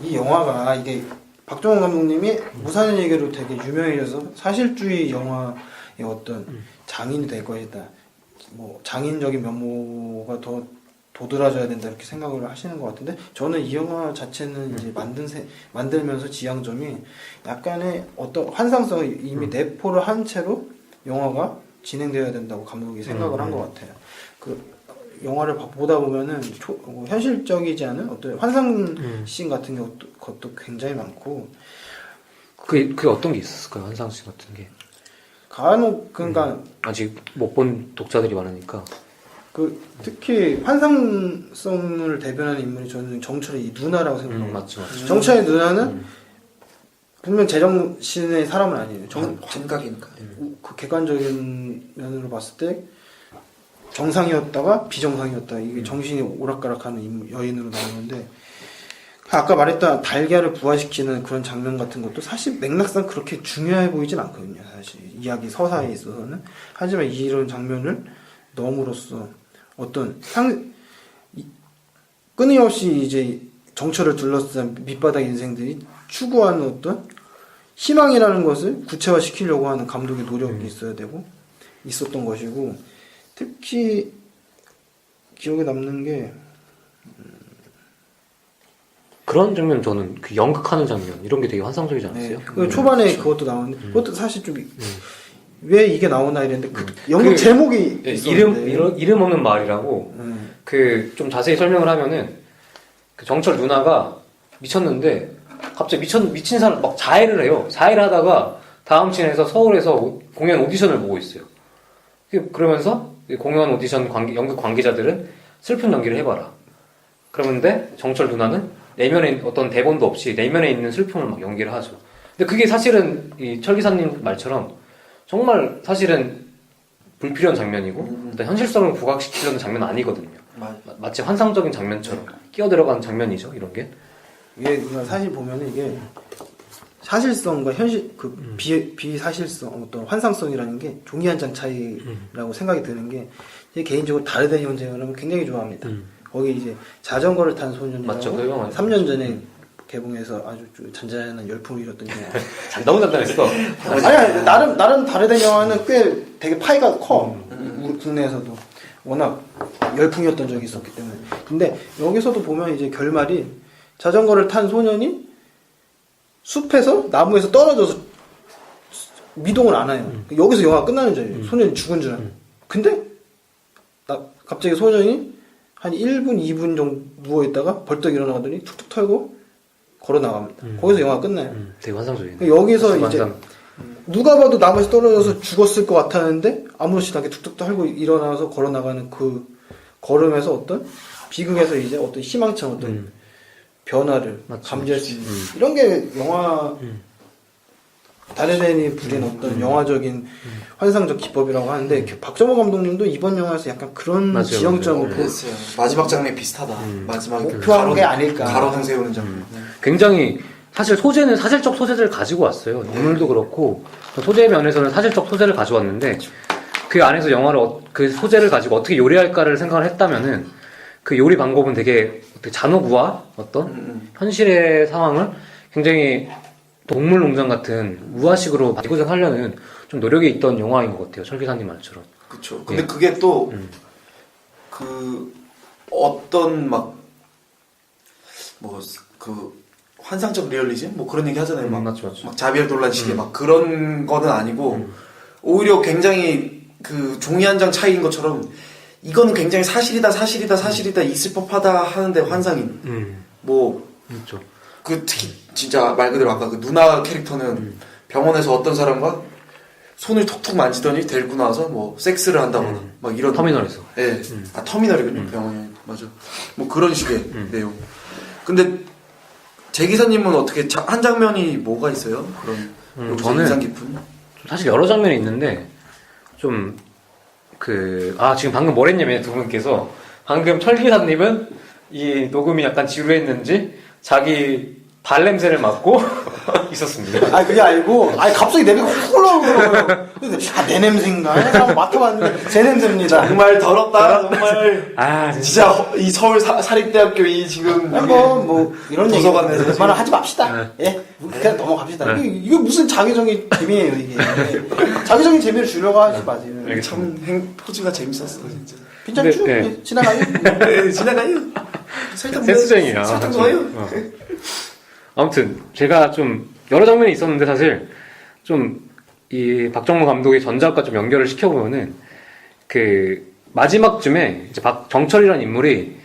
이 영화가 이게 박정원 감독님이 무산일기로 되게 유명해져서 사실주의 영화의 어떤 장인이 될 것이다. 뭐 장인적인 면모가 더 도드라져야 된다 이렇게 생각을 하시는 것 같은데 저는 이 영화 자체는 이제 만들면서 지향점이 약간의 어떤 환상성을 이미 내포를 한 채로 영화가 진행되어야 된다고 감독이 생각을 한 것 같아요. 그 영화를 보다 보면은 뭐 현실적이지 않은 어떤 환상씬 같은 것도 굉장히 많고 그게 어떤 게 있었을까요? 환상씬 같은 게. 간혹 그러니까 아직 못 본 독자들이 많으니까. 그 특히 환상성을 대변하는 인물이 저는 정철의 이 누나라고 생각해요. 맞죠. 정철의 누나는 분명 제정신의 사람은 아니에요. 환각이니까. 그 객관적인 면으로 봤을 때 정상이었다가 비정상이었다. 이게 정신이 오락가락하는 여인으로 나오는데 아까 말했던 달걀을 부화시키는 그런 장면 같은 것도 사실 맥락상 그렇게 중요해 보이진 않거든요. 사실 이야기 서사에 있어서는. 하지만 이런 장면을 넣음으로써 어떤 끊임없이 이제 정철을 둘러싼 밑바닥 인생들이 추구하는 어떤 희망이라는 것을 구체화시키려고 하는 감독의 노력이 있어야 되고 있었던 것이고 특히 기억에 남는 게 그런 장면 저는 그 연극하는 장면 이런 게 되게 환상적이지 않았어요? 그 초반에 그것도 나오는데 그것도 사실 좀 왜 이게 나오나 이랬는데 그 연극 제목이 있었는데 이름 없는 말이라고 그 좀 자세히 설명을 하면은 그 정철 누나가 미쳤는데 갑자기 미친 사람 막 자해를 해요. 자해를 하다가 다음 씬에서 서울에서 공연 오디션을 보고 있어요. 그러면서 공연 오디션 연극 관계자들은 슬픈 연기를 해봐라. 그러는데 정철 누나는 내면에 어떤 대본도 없이 내면에 있는 슬픔을 막 연기를 하죠. 근데 그게 사실은 이 철기사님 말처럼 정말 사실은 불필요한 장면이고 어떤 현실성을 부각시키려는 장면은 아니거든요. 마치 환상적인 장면처럼 끼어들어가는 장면이죠. 이런 게. 이게 사실 보면은 이게 사실성과 현실 그 비사실성 어떤 환상성이라는 게 종이 한 장 차이라고 생각이 드는 게 제 개인적으로 다르다니 혼자를 굉장히 좋아합니다. 거기 이제 자전거를 탄 소년이라고 맞죠, 그 영화 3년 전에 개봉해서 아주 잔잔한 열풍을 일었던 영화. 너무 잔잔했어. 아니 나름 다르다니 영화는 꽤 되게 파이가 커. 우리 국내에서도 워낙 열풍이었던 적이 있었기 때문에. 근데 여기서도 보면 이제 결말이 자전거를 탄 소년이 숲에서 나무에서 떨어져서 미동을 안 해요. 여기서 영화가 끝나는 줄 알아요. 소년이 죽은 줄 알아요. 근데 갑자기 소년이 한 1분, 2분 정도 누워있다가 벌떡 일어나더니 툭툭 털고 걸어 나갑니다. 거기서 영화가 끝나요. 되게 환상적이네. 여기서 이제 환상. 누가 봐도 나무에서 떨어져서 죽었을 것 같았는데 아무렇지도 않게 툭툭 털고 일어나서 걸어 나가는 그 걸음에서 어떤 비극에서 이제 어떤 희망찬 어떤 변화를 맞지, 감지할 수 있는 이런 게 영화 다르덴이 부린 어떤 영화적인 환상적 기법이라고 하는데 박정호 감독님도 이번 영화에서 약간 그런 맞아요, 지형점을 맞아요. 그랬어요. 마지막 장면 비슷하다. 마지막에 목표한 게 아닐까. 가로등 세우는 장면. 굉장히 사실 소재는 사실적 소재들을 가지고 왔어요. 인물도 그렇고 소재 면에서는 사실적 소재를 가져왔는데 그 안에서 영화를 그 소재를 가지고 어떻게 요리할까를 생각을 했다면은 그 요리 방법은 되게 잔혹우와 어떤 현실의 상황을 굉장히 동물 농장 같은 우화식으로 구성하려는 좀 노력이 있던 영화인 것 같아요. 철기사님 말처럼. 그쵸. 근데 그게 또, 어떤 환상적 리얼리즘? 뭐 그런 얘기 하잖아요. 맞죠. 막 자비엘돌란식의 막 그런 거는 아니고, 오히려 굉장히 그 종이 한 장 차이인 것처럼, 이거는 굉장히 사실이다, 있을 법하다 하는데 환상인. 그렇죠. 특히 진짜 말 그대로 아까 그 누나 캐릭터는 병원에서 어떤 사람과 손을 톡톡 만지더니 데리고 나와서 뭐 섹스를 한다거나 막 이런 터미널에서. 예. 아 터미널이군요. 병원이 맞아. 뭐 그런 식의 내용. 근데 제 기사님은 어떻게 한 장면이 뭐가 있어요? 그런 여기서 저는 인상 깊은? 사실 여러 장면이 있는데 좀 지금 방금 뭘 했냐면 두 분께서 방금 철기사님은 이 녹음이 약간 지루했는지 자기 발냄새를 맡고 있었습니다. 아니 그게 아니고 갑자기 내비가 훅 올라오더라고요. 근데 내 냄새인가? 해서 한번 맡아봤는데 제 냄새입니다. 정말 더럽다. 정말 진짜. 진짜 이 서울 사립대학교 이 지금 한번 뭐 이런 얘기 도서관에서 웬만하면 하지 맙시다. 예, 그냥 넘어갑시다. 이거 무슨 자기적인 재미예요 이게. 자기적인 재미를 주려고 하지 마세요. 참 포즈가 재밌었어 진짜. 괜찮죠? 근데, 네, 지나가요. 네, 지나가요. 살짝 센스쟁이야. 살짝 넣어요. 아무튼 제가 좀 여러 장면이 있었는데 사실 좀 이 박정무 감독의 전작과 좀 연결을 시켜보면은 그 마지막쯤에 이제 정철이라는 인물이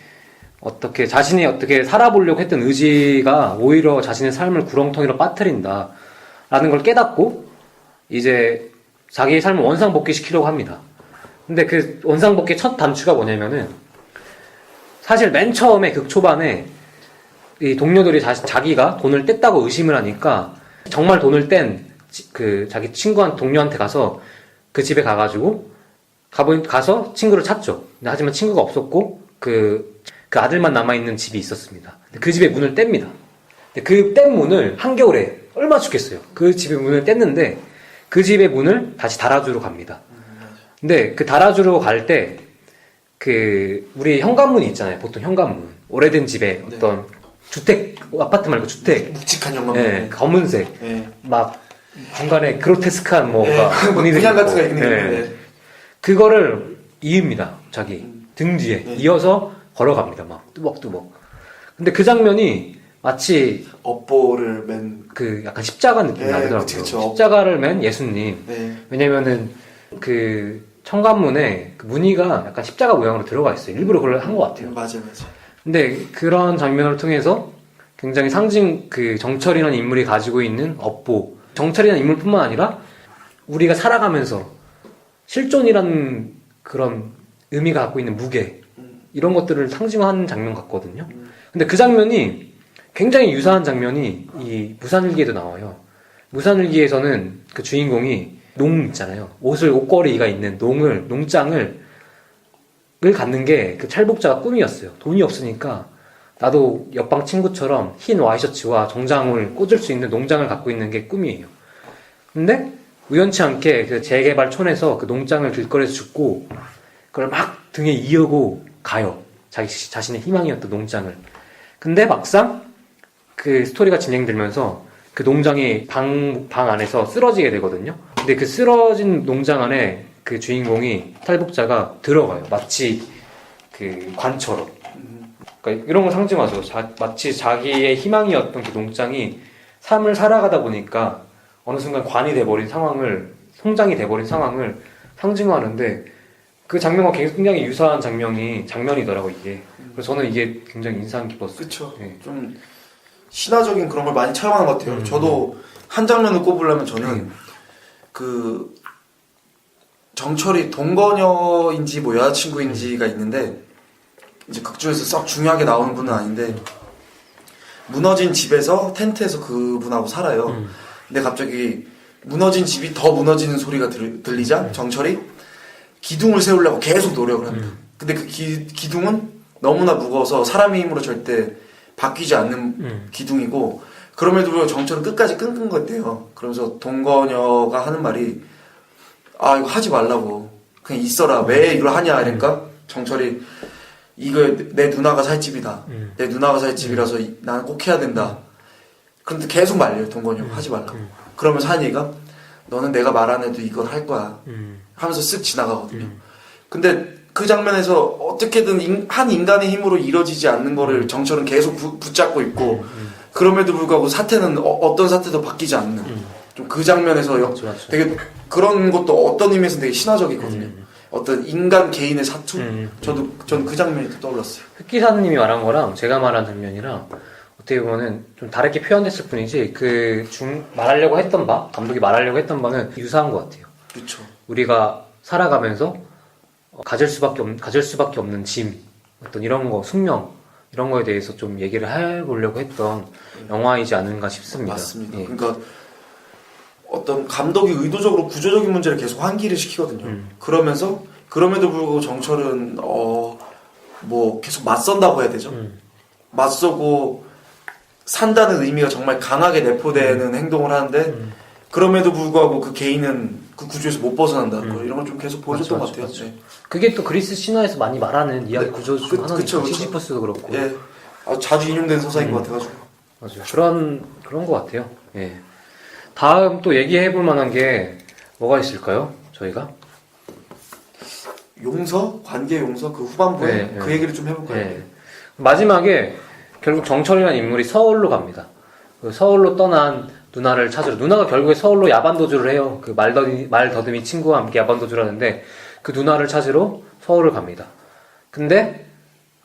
자신이 어떻게 살아보려고 했던 의지가 오히려 자신의 삶을 구렁텅이로 빠뜨린다라는 걸 깨닫고 이제 자기의 삶을 원상복귀시키려고 합니다. 근데 그 원상복귀의 첫 단추가 뭐냐면은 사실 맨 처음에 극 초반에 이 동료들이 자기가 돈을 뗐다고 의심을 하니까 정말 돈을 뗀 자기 동료한테 가서 그 집에 가가지고 가서 친구를 찾죠. 하지만 친구가 없었고 그 아들만 남아있는 집이 있었습니다. 그 집의 문을 뗍니다. 그 뗀 문을 한겨울에 얼마나 춥겠어요. 그 집의 문을 뗐는데 그 집의 문을 다시 달아주러 갑니다. 근데 그 달아주러 갈 때 우리 현관문이 있잖아요. 보통 현관문. 오래된 집에 어떤 아파트 말고 주택. 묵직한 영화문. 네, 검은색. 네. 막 중간에 그로테스크한 뭐가 문양 같은 거 있는 게 네. 있는데. 그거를 이읍니다. 자기 등 뒤에 이어서 걸어갑니다. 막 뚜벅뚜벅. 근데 그 장면이 마치 업보를 맨 약간 십자가 느낌이 나더라고요. 그쵸. 십자가를 맨 예수님. 네. 왜냐면은 청관문에 무늬가 약간 십자가 모양으로 들어가 있어요. 일부러 그걸 한 것 같아요. 맞아. 근데 그런 장면을 통해서 굉장히 정철이라는 인물이 가지고 있는 업보, 정철이라는 인물뿐만 아니라 우리가 살아가면서 실존이라는 그런 의미가 갖고 있는 무게, 이런 것들을 상징하는 장면 같거든요. 근데 그 장면이 굉장히 유사한 장면이 이 무산일기에도 나와요. 무산일기에서는 그 주인공이 농 있잖아요. 옷걸이가 있는 농장을 갖는 게 그 찰복자가 꿈이었어요. 돈이 없으니까 나도 옆방 친구처럼 흰 와이셔츠와 정장을 꽂을 수 있는 농장을 갖고 있는 게 꿈이에요. 근데 우연치 않게 그 재개발촌에서 그 농장을 길거리에서 줍고 그걸 막 등에 이어고 가요. 자신의 희망이었던 농장을. 근데 막상 그 스토리가 진행되면서 그 농장이 방 안에서 쓰러지게 되거든요. 근데 그 쓰러진 농장 안에 그 주인공이 탈북자가 들어가요. 마치 그 관처럼. 그러니까 이런 걸 상징하죠. 마치 자기의 희망이었던 그 농장이 삶을 살아가다 보니까 어느 순간 관이 돼버린 상황을, 성장이 돼버린 상황을 상징하는데 그 장면과 굉장히 유사한 장면이더라고 이게. 그래서 저는 이게 굉장히 인상 깊었어요. 그쵸. 네. 좀 신화적인 그런 걸 많이 차용하는 것 같아요. 저도 한 장면을 꼽으려면 저는 그 정철이 동거녀인지 뭐 여자친구인지가 있는데 이제 극중에서 썩 중요하게 나오는 분은 아닌데 무너진 집에서 텐트에서 그분하고 살아요. 근데 갑자기 무너진 집이 더 무너지는 소리가 들리자 정철이 기둥을 세우려고 계속 노력을 합니다. 근데 그 기둥은 너무나 무거워서 사람의 힘으로 절대 바뀌지 않는 기둥이고 그럼에도 불구하고 정철은 끝까지 끙끙 걷대요. 그러면서 동거녀가 하는 말이 아 이거 하지 말라고 그냥 있어라 왜 이걸 하냐 이러니까 정철이 이거 내 누나가 살 집이다. 내 누나가 살 집이라서 나는 꼭 해야 된다. 그런데 계속 말려요 동건이 하지 말라고. 그러면서 한 얘기가 너는 내가 말 안 해도 이걸 할 거야 하면서 쓱 지나가거든요. 근데 그 장면에서 어떻게든 한 인간의 힘으로 이뤄지지 않는 거를 정철은 계속 붙잡고 있고 그럼에도 불구하고 사태는 어떤 사태도 바뀌지 않는 좀 그 장면에서 맞죠. 되게 그런 것도 어떤 의미에서 되게 신화적이거든요. 어떤 인간 개인의 사투? 저는 그 장면이 또 떠올랐어요. 흑기사님이 말한 거랑 제가 말한 장면이랑 어떻게 보면은 좀 다르게 표현됐을 뿐이지 말하려고 했던 감독이 말하려고 했던 바는 유사한 것 같아요. 그렇죠. 우리가 살아가면서 가질 수밖에 없는 짐, 어떤 이런 거, 숙명 이런 거에 대해서 좀 얘기를 해보려고 했던 영화이지 않은가 싶습니다. 맞습니다. 예. 그러니까 어떤 감독이 의도적으로 구조적인 문제를 계속 환기를 시키거든요. 그러면서 그럼에도 불구하고 정철은 뭐 계속 맞선다고 해야 되죠. 맞서고 산다는 의미가 정말 강하게 내포되는 행동을 하는데 그럼에도 불구하고 그 개인은 그 구조에서 못 벗어난다는 거 이런 걸 좀 계속 보여줬던 것 같아요. 네. 그게 또 그리스 신화에서 많이 말하는 이야기 구조 중 하나니까 그쵸. 시지퍼스도 그렇고. 예, 자주 인용되는 서사인 것 같아가지고. 맞아요. 그런 것 같아요. 예. 다음 또 얘기해볼 만한 게 뭐가 있을까요? 저희가? 관계 용서 그 후반부에 네, 그 네. 얘기를 좀 해볼까요? 예. 마지막에 결국 정철이라는 인물이 서울로 갑니다. 그 서울로 떠난 누나를 찾으러. 누나가 결국에 서울로 야반도주를 해요. 그 말더듬이 친구와 함께 야반도주를 하는데 그 누나를 찾으러 서울을 갑니다. 근데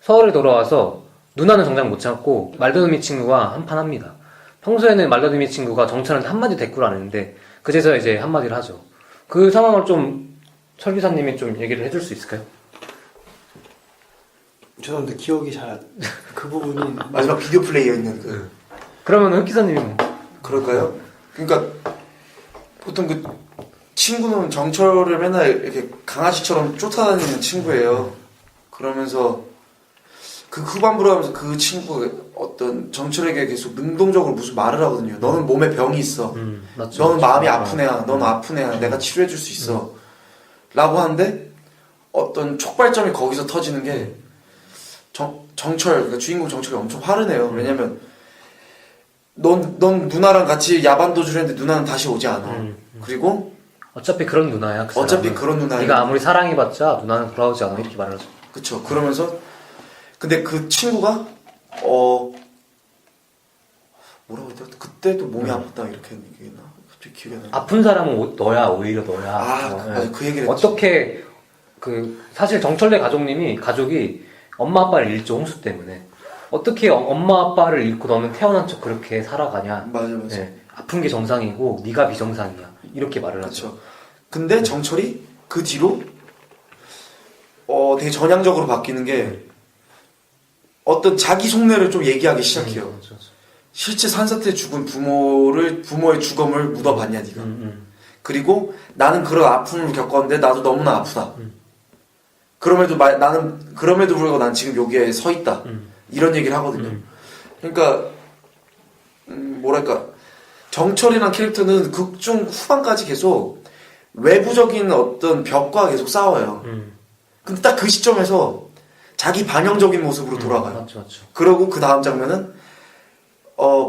서울에 돌아와서 누나는 정작 못 찾고 말더듬이 친구와 한판 합니다. 평소에는 말더듬이 친구가 정철한테 한마디 대꾸를 안 했는데 그제서야 이제 한마디를 하죠. 그 상황을 좀 철기사님이 좀 얘기를 해줄 수 있을까요? 죄송한데 기억이 그 부분이 마지막 비디오 플레이어 있는 그 그러면 흑기사님이 그럴까요? 그러니까 보통 그 친구는 정철을 맨날 이렇게 강아지처럼 쫓아다니는 친구예요. 그러면서 그 후반부로 하면서 그 친구가 어떤 정철에게 계속 능동적으로 무슨 말을 하거든요. 너는 몸에 병이 있어. 맞죠. 너는 마음이 아픈 애야. 너는 아픈 애야. 내가 치료해줄 수 있어. 라고 하는데 어떤 촉발점이 거기서 터지는 게 정철, 그러니까 주인공 정철이 엄청 화를 내요. 왜냐면 넌 누나랑 같이 야반도주를 했는데 누나는 다시 오지 않아. 그리고 어차피 그런 누나야. 그 어차피 사람은. 그런 누나야. 네가 아무리 사랑해봤자 누나는 돌아오지 않아. 이렇게 말을 하죠. 그쵸. 그러면서 근데 그 친구가 뭐라고 했더라? 그때도 몸이 아팠다 이렇게 얘기했나? 갑자기 기억이 안 나. 아픈 사람은 너야. 오히려 너야. 맞아. 그 얘기를 했죠. 어떻게 사실 정철래 가족이 엄마 아빠를 잃죠. 홍수 때문에. 어떻게 엄마 아빠를 잃고 너는 태어난 척 그렇게 살아가냐. 맞아. 네. 아픈 게 정상이고 네가 비정상이야. 이렇게 말을 하죠. 그쵸. 근데 정철이 그 뒤로 되게 전향적으로 바뀌는 게 어떤 자기 속내를 좀 얘기하기 시작해요. 맞아. 실제 산사태에 죽은 부모의 죽음을 묻어봤냐 네가. 그리고 나는 그런 아픔을 겪었는데 나도 너무나 아프다. 그럼에도 불구하고 난 지금 여기에 서 있다. 이런 얘기를 하거든요. 그러니까 뭐랄까 정철이란 캐릭터는 극중 후반까지 계속 외부적인 어떤 벽과 계속 싸워요. 근데 딱 그 시점에서 자기 반영적인 모습으로 돌아가요. 맞죠. 그러고 그 다음 장면은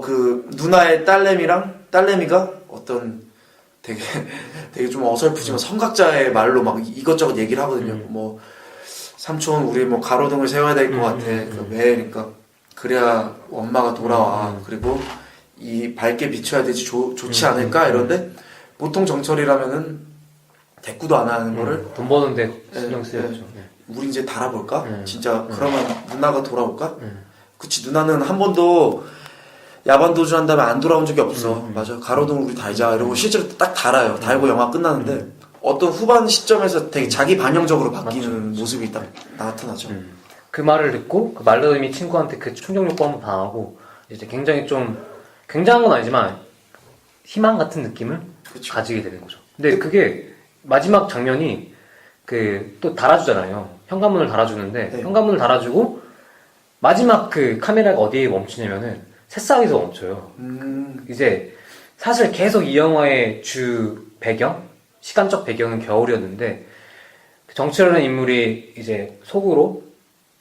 그 누나의 딸내미가 어떤 되게 좀 어설프지만 성각자의 말로 막 이것저것 얘기를 하거든요. 뭐 삼촌 우리 뭐 가로등을 세워야 될 것 같아. 왜? 그러니까 그래야 엄마가 돌아와. 그리고 이 밝게 비춰야 되지 좋지 않을까 이런데 보통 정철이라면은 대꾸도 안 하는 거를 돈 버는데 예, 신경 쓰였죠. 우리 이제 달아볼까? 네. 진짜 그러면 누나가 돌아올까? 네. 그치, 누나는 한 번도 야반 도주한 다음에 안 돌아온 적이 없어. 맞아. 가로등 우리 달자 이러고 실제로 딱 달아요. 달고 영화 끝나는데 어떤 후반 시점에서 되게 자기 반영적으로 바뀌는 모습이 딱 나타나죠. 그 말을 듣고 그 말더미 친구한테 그 충격 요구 한번 당하고 이제 굉장히 좀 굉장한 건 아니지만 희망 같은 느낌을 그쵸. 가지게 되는 거죠. 근데 그게 마지막 장면이 그 또 달아주잖아요. 현관문을 달아주는데 네. 현관문을 달아주고 마지막 그 카메라가 어디에 멈추냐면은 새싹에서 멈춰요. 이제 사실 계속 이 영화의 주 배경, 시간적 배경은 겨울이었는데 정철이라는 인물이 이제 속으로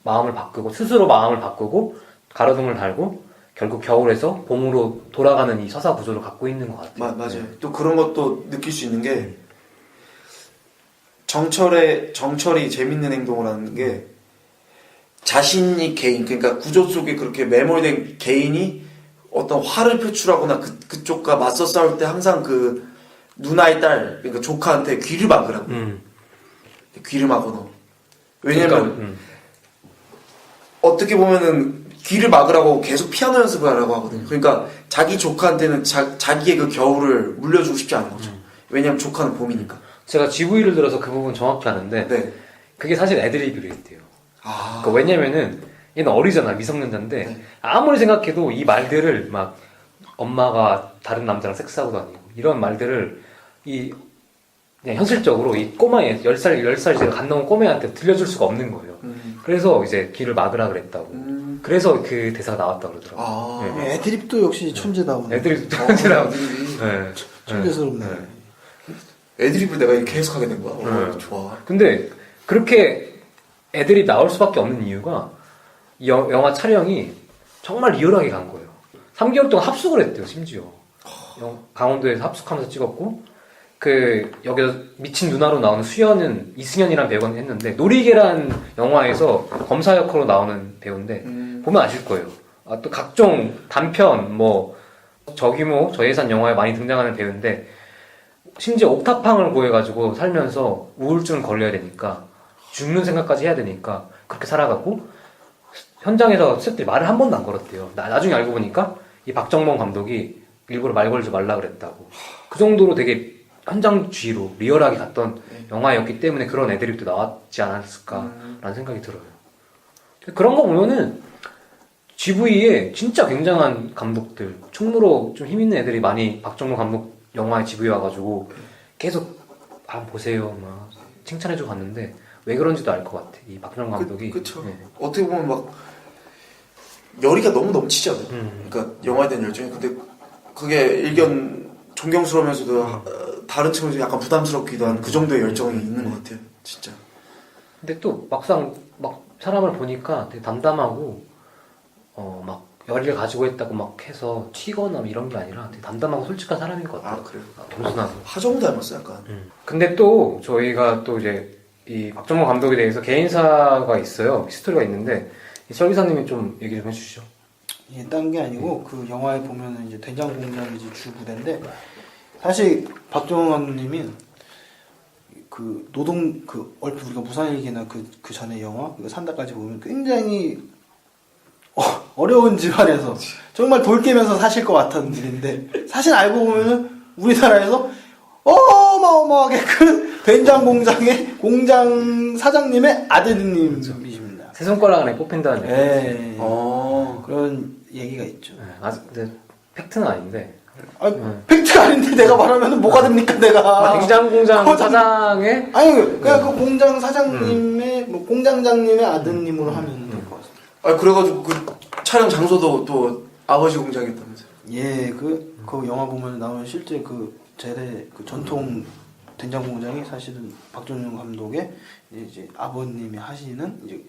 마음을 바꾸고 스스로 마음을 바꾸고 가로등을 달고 결국 겨울에서 봄으로 돌아가는 이 서사 구조를 갖고 있는 것 같아요. 맞아요. 또 그런 것도 느낄 수 있는 게 정철이 재밌는 행동을 하는 게 자신이 개인, 그러니까 구조 속에 그렇게 매몰된 개인이 어떤 화를 표출하거나 그쪽과 맞서 싸울 때 항상 그 누나의 딸, 그러니까 조카한테 귀를 막으라고. 귀를 막어 놓어. 왜냐면 그러니까, 어떻게 보면은 귀를 막으라고 계속 피아노 연습을 하라고 하거든요. 그러니까 자기 조카한테는 자기의 그 겨울을 물려주고 싶지 않은 거죠. 왜냐면 조카는 봄이니까. 제가 GV를 들어서 그 부분 정확히 아는데 네. 그게 사실 애드리브로 있대요. 아. 그러니까 왜냐면은 얘는 어리잖아, 미성년자인데 네. 아무리 생각해도 이 말들을 막 엄마가 다른 남자랑 섹스하고 다니고 이런 말들을 그냥 현실적으로 이 꼬마애 10살 제가 갓 넘은 꼬마애한테 들려줄 수가 없는 거예요. 그래서 이제 귀를 막으라 그랬다고. 그래서 그 대사가 나왔다고 그러더라고요. 아. 네. 애드립도 역시 천재다운. 애들이 천재라고. 애드립이. 네. 천재스럽네. 네. 애드립을 내가 계속 하게 된 거야. 네. 좋아. 근데 그렇게 애들이 나올 수밖에 없는 이유가 이 영화 촬영이 정말 리얼하게 간 거예요. 3개월 동안 합숙을 했대요, 심지어. 강원도에서 합숙하면서 찍었고, 여기서 미친 누나로 나오는 수연은 이승연이라는 배우가 했는데, 놀이계란 영화에서 검사 역할로 나오는 배우인데, 보면 아실 거예요. 또 각종 단편, 저규모, 저예산 영화에 많이 등장하는 배우인데, 심지어 옥탑방을 구해가지고 살면서 우울증을 걸려야 되니까, 죽는 생각까지 해야 되니까, 그렇게 살아가고, 현장에서 스태프들이 말을 한 번도 안 걸었대요. 나중에 알고 보니까, 이 박정범 감독이 일부러 말 걸지 말라 그랬다고. 그 정도로 되게 현장 주의로 리얼하게 갔던 영화였기 때문에 그런 애드립도 나왔지 않았을까라는 생각이 들어요. 그런 거 보면은 GV에 진짜 굉장한 감독들, 충무로 좀 힘있는 애들이 많이 박정범 감독 영화에 GV에 와가지고 계속 보세요 막 칭찬해주고 갔는데 왜 그런지도 알 것 같아. 이 박정범 감독이. 그쵸. 네. 어떻게 보면 막 열의가 너무 넘치지 않아요? 그러니까 영화에 대한 열정이. 근데 그게 존경스러우면서도 다른 측면에서 약간 부담스럽기도 한 그 정도의 열정이 있는 것 같아요. 진짜. 근데 또 막상 막 사람을 보니까 되게 담담하고 막 열의를 가지고 있다고 막 해서 튀거나 이런 게 아니라 되게 담담하고 솔직한 사람인 것 같아요. 아, 그래요? 겸손하고. 하정우 닮았어, 약간. 근데 또 저희가 또 이제 이 박정범 감독에 대해서 개인사가 있어요. 히스토리가 있는데 이 설기사님이 좀 얘기 좀 해주시죠. 예, 딴 게 아니고 그 영화에 보면은 이제 된장 공장이 이제 주 부대인데 사실 박정원 감독님이 그 노동 얼핏 우리가 무산일기나 그 전에 영화 이거 산다까지 보면 굉장히 어려운 집안에서 정말 돌 깨면서 사실 것 같은 일인데 사실 알고 보면은 우리나라에서 어마어마하게 큰 된장 공장의 공장 사장님의 아드님이십니다. 세 손가락 안에 꼽힌다는 얘기. 예. 어. 그런 얘기가 있죠. 근데 팩트는 아닌데. 팩트가 아닌데 내가 말하면 뭐가 됩니까 내가. 냉장 공장 사장의 아니 그냥 그 공장 사장님의 공장장님의 아드님으로 하면 될 것 같습니다. 아, 그래가지고 그 촬영 장소도 또 아버지 공장이었다면서요? 예, 그 영화 보면 나오는 실제 그 재래 그 전통 된장 공장이 사실은 박정현 감독의 이제 아버님이 하시는 이제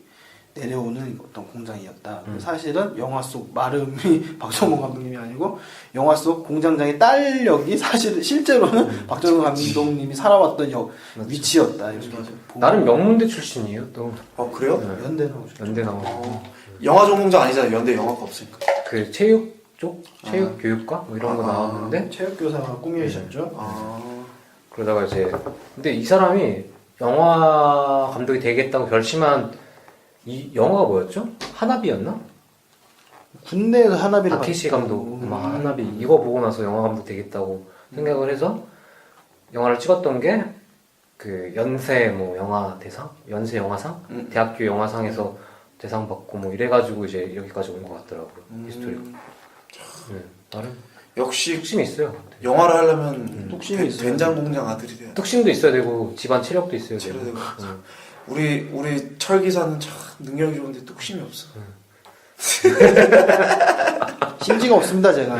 내려오는 어떤 공장이었다. 사실은 영화 속 마름이 박정원 감독님이 아니고 영화 속 공장장의 딸 역이 사실 실제로는 박정원 감독님이 살아왔던 위치였다. 이렇게 나름 명문대 출신이에요 또. 그래요? 연대 나오죠. 연대 나오고. 영화 전공자 아니잖아요. 연대 영화과 없으니까. 그 체육 쪽? 체육 교육과? 뭐 이런 거 나왔는데 체육교사가 꿈이셨죠. 그러다가 이제 근데 이 사람이 영화 감독이 되겠다고 결심한 이 영화가 뭐였죠? 하나비였나? 군대에서 하나비를 박해시 받았다고. 감독 하나비 이거 보고 나서 영화 감독 되겠다고 생각을 해서 영화를 찍었던 게 그 연세 뭐 영화 대상, 연세 영화상, 대학교 영화상에서 대상 받고 뭐 이래가지고 이제 여기까지 온 것 같더라고요. 히스토리가. 나름 역시 뚝심이 있어요. 영화를 하려면 뚝심이 있어요. 된장 공장 아들이 돼야 돼. 뚝심도 있어야 되고 집안 체력도 있어야 되고. 체력도 있고. 우리 철 기사는 참 능력이 좋은데 뚝심이 없어. 심지가 없습니다 제가.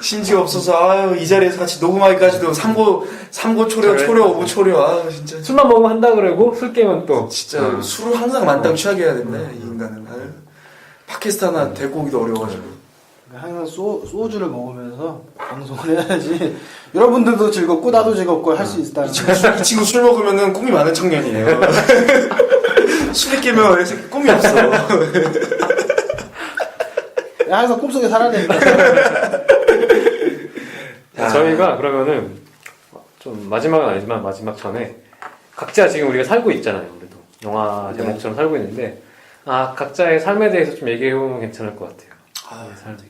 심지가 없어서 아유 이 자리에서 같이 녹음하기까지도 삼고 초려 오고 초려 아유 진짜 술만 먹으면 한다 그러고 술 깨면 또 진짜 술을 항상 만땅 취하게 해야 된다 이 인간은. 아유. 팟캐스트 하나 데리고 오기도 어려워가지고. 항상 소주를 먹으면서 방송을 해야지 여러분들도 즐겁고 나도 즐겁고 할 수 있다는 이 친구 술 먹으면은 꿈이 많은 청년이에요. 술이 깨면 이 새끼 꿈이 없어. 항상 꿈속에 살아낸다. 저희가 그러면은 좀 마지막은 아니지만 마지막 전에 각자 지금 우리가 살고 있잖아요. 우리도 영화 제목처럼 살고 있는데 각자의 삶에 대해서 좀 얘기해보면 괜찮을 것 같아요.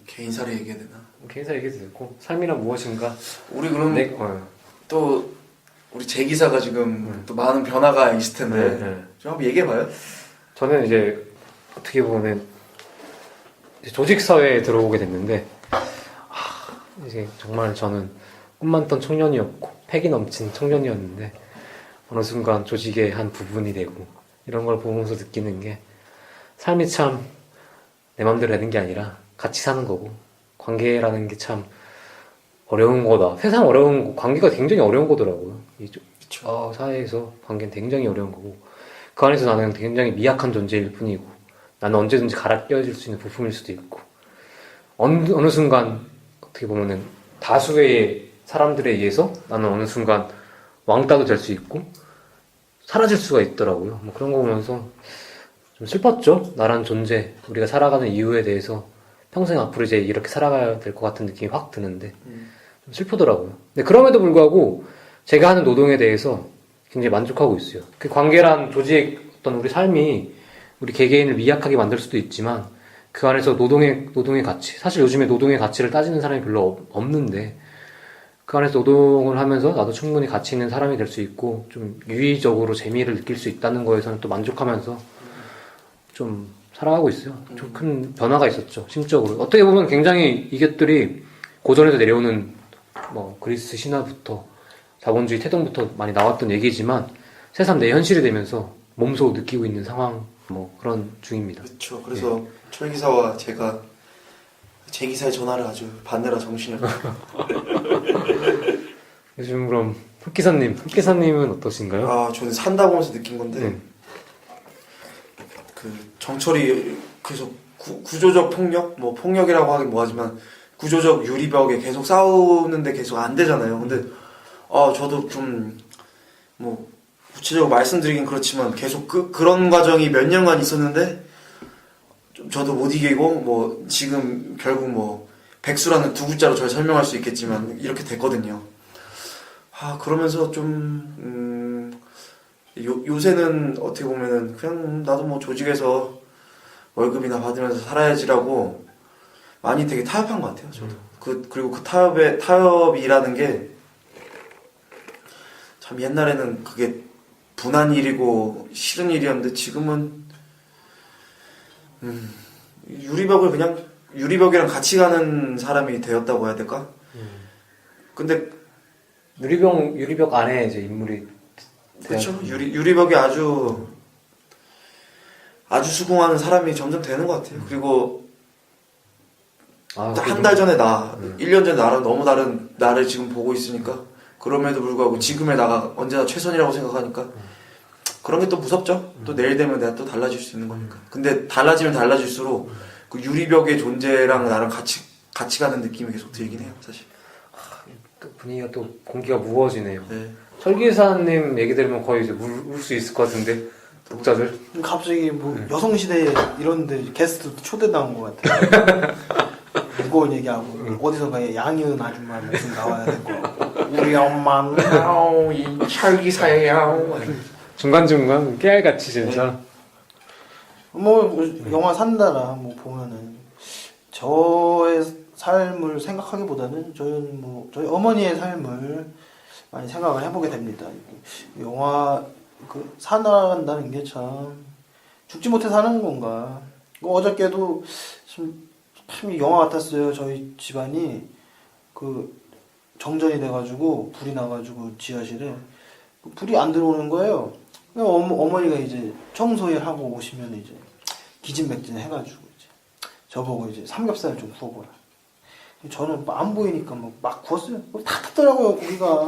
개인사를 얘기해야 되나? 개인사 얘기도 되고 삶이란 무엇인가. 우리 그럼 또 우리 제 기사가 지금 또 많은 변화가 있을 텐데 좀 한번 얘기해봐요. 저는 이제 어떻게 보면 이제 조직 사회에 들어오게 됐는데 이제 정말 저는 꿈 많던 청년이었고 패기 넘친 청년이었는데 어느 순간 조직의 한 부분이 되고 이런 걸 보면서 느끼는 게 삶이 참 내 맘대로 되는 게 아니라 같이 사는 거고 관계라는 게 참 어려운 거다. 세상 어려운 거, 관계가 굉장히 어려운 거더라고요. 사회에서 관계는 굉장히 어려운 거고 그 안에서 나는 굉장히 미약한 존재일 뿐이고 나는 언제든지 갈아 끼워질 수 있는 부품일 수도 있고 어느 순간 어떻게 보면은 다수의 사람들에 의해서 나는 어느 순간 왕따도 될 수 있고 사라질 수가 있더라고요. 뭐 그런 거 보면서 좀 슬펐죠. 나란 존재, 우리가 살아가는 이유에 대해서 평생 앞으로 이제 이렇게 살아가야 될 것 같은 느낌이 확 드는데 좀 슬프더라고요. 근데 그럼에도 불구하고 제가 하는 노동에 대해서 굉장히 만족하고 있어요. 그 관계란 조직 어떤 우리 삶이 우리 개개인을 미약하게 만들 수도 있지만 그 안에서 노동의 가치, 사실 요즘에 노동의 가치를 따지는 사람이 별로 없는데 그 안에서 노동을 하면서 나도 충분히 가치 있는 사람이 될 수 있고 좀 유의적으로 재미를 느낄 수 있다는 거에서는 또 만족하면서 좀 살아가고 있어요. 좀 큰 변화가 있었죠. 심적으로. 어떻게 보면 굉장히 이것들이 고전에서 내려오는 뭐 그리스 신화부터 자본주의 태동부터 많이 나왔던 얘기지만 새삼 내 현실이 되면서 몸소 느끼고 있는 상황 뭐 그런 중입니다. 그렇죠. 그래서 철 기사와 제가 제 기사의 전화를 아주 받느라 정신이 없어요. 요즘 그럼 흑기사님은 어떠신가요? 저는 산다고 하면서 느낀 건데 그 정철이 계속 구조적 폭력, 뭐 폭력이라고 하긴 뭐하지만 구조적 유리벽에 계속 싸우는데 계속 안 되잖아요. 근데 저도 좀 뭐 구체적으로 말씀드리긴 그렇지만 계속 그런 과정이 몇 년간 있었는데 좀 저도 못 이기고 뭐 지금 결국 뭐 백수라는 두 글자로 저를 설명할 수 있겠지만 이렇게 됐거든요. 그러면서 좀 요새는 어떻게 보면은 그냥 나도 뭐 조직에서 월급이나 받으면서 살아야지라고 많이 되게 타협한 것 같아요. 저도 그리고 그 타협이라는 게 참 옛날에는 그게 분한 일이고 싫은 일이었는데 지금은 유리벽이랑 같이 가는 사람이 되었다고 해야 될까? 근데 유리벽 안에 이제 인물이 그렇죠. 유리벽이 아주 수긍하는 사람이 점점 되는 것 같아요. 그리고 한 달 전에 1년 전에 나랑 너무 다른 나를 지금 보고 있으니까 그럼에도 불구하고 지금의 나가 언제나 최선이라고 생각하니까 그런 게 또 무섭죠. 또 내일 되면 내가 또 달라질 수 있는 거니까. 근데 달라지면 달라질수록 그 유리벽의 존재랑 나랑 같이 가는 느낌이 계속 들긴 해요, 사실. 또 분위기가 또 공기가 무거워지네요. 네. 철기사님 얘기 들으면 거의 이제 울 수 있을 것 같은데 독자들. 갑자기 뭐 여성시대 이런데 게스트 초대 나온 것 같아요. 무거운 얘기하고 어디선가 양희은 아줌마 무슨 나와야 될 거 같고. 우리 엄마는 이 철기사야. 중간중간 깨알같이 진짜. 뭐 영화 산다라 뭐 보면은 저의 삶을 생각하기보다는 저는 뭐 저희 어머니의 삶을 많이 생각을 해보게 됩니다. 영화 그 살아간다는 게 참 죽지 못해 사는 건가. 어저께도 참 영화 같았어요. 저희 집안이 그 정전이 돼가지고 불이 나가지고 지하실에 불이 안 들어오는 거예요. 어머니가 이제 청소일 하고 오시면 이제 기진맥진 해가지고 이제 저보고 이제 삼겹살 좀 구워보라. 저는 안 보이니까 막 구웠어요. 다 탔더라고요 고기가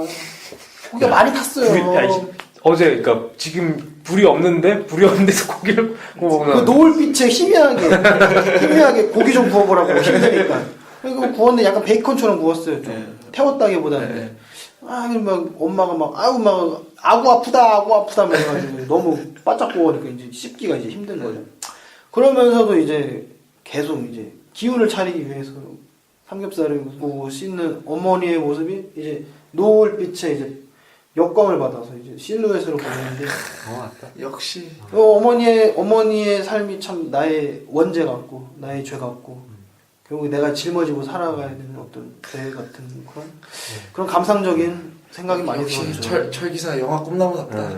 많이 탔어요. 어제 그러니까 지금 불이 없는데 불이 없는 데서 고기를 구워먹는. 그 노을빛에 희미하게 고기 좀 구워보라고 힘드니까. 그리고 구웠는데 약간 베이컨처럼 구웠어요. 좀 태웠다기보다는. 네. 그럼 막 엄마가 막 아구 아프다 막 해가지고 너무 바짝 구우니까 이제 씹기가 이제 힘든 거죠. 그러면서도 이제 계속 이제 기운을 차리기 위해서 삼겹살을 구우고 씻는 어머니의 모습이 이제 노을빛에 이제 역광을 받아서 이제 실루엣으로 보이는데 역시 어머니의 삶이 참 나의 원죄 같고 나의 죄 같고 결국 내가 짊어지고 살아가야 되는 어떤 죄 같은 그런 감상적인 생각이 많이 역시 들었죠. 철기사 영화 꿈나무답다.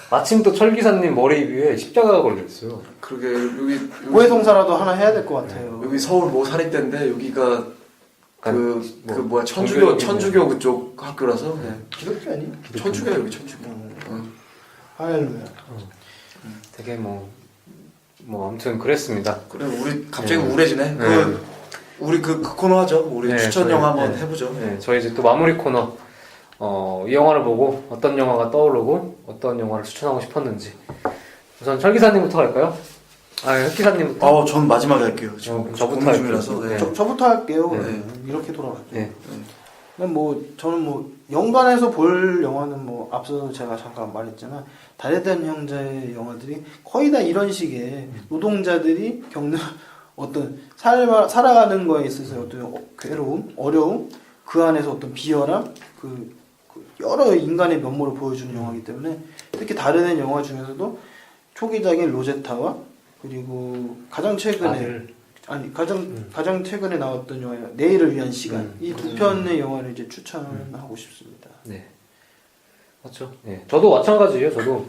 마침 또 철기사님 머리 위에 십자가가 걸려있어요. 그러게 여기 고해성사라도 하나 해야 될 것 같아요. 여기 서울 모 사립대인데 여기가 뭐야 종교적인 천주교 그쪽 학교라서 기독교 아니? 천주교 여기 천주교. 할렐루야. 되게 아무튼 그랬습니다. 그래 우리 갑자기 우울해지네. 우리 그 코너 하죠. 우리 추천 저희, 영화 한번 해보죠. 저희 이제 또 마무리 코너. 이 영화를 보고 어떤 영화가 떠오르고 어떤 영화를 추천하고 싶었는지. 우선 철기사님부터 할까요? 흑기사님부터. 전 마지막에 할게요. 지금 저부터 고민 중이라서. 할게요. 네. 저부터 할게요. 네. 이렇게 돌아가죠. 네. 저는 연관해서 볼 영화는 앞서 제가 잠깐 말했잖아. 다르던 형제의 영화들이 거의 다 이런 식의 노동자들이 겪는 어떤 살아가는 거에 있어서 어떤 괴로움, 어려움, 그 안에서 어떤 비열함, 그 여러 인간의 면모를 보여주는 영화이기 때문에 특히 다른 영화 중에서도 초기작인 로제타와 그리고 가장 최근에 가장 최근에 나왔던 영화 내일을 위한 시간 이 두 편의 영화를 이제 추천하고 싶습니다. 네, 맞죠. 네, 저도 마찬가지예요. 저도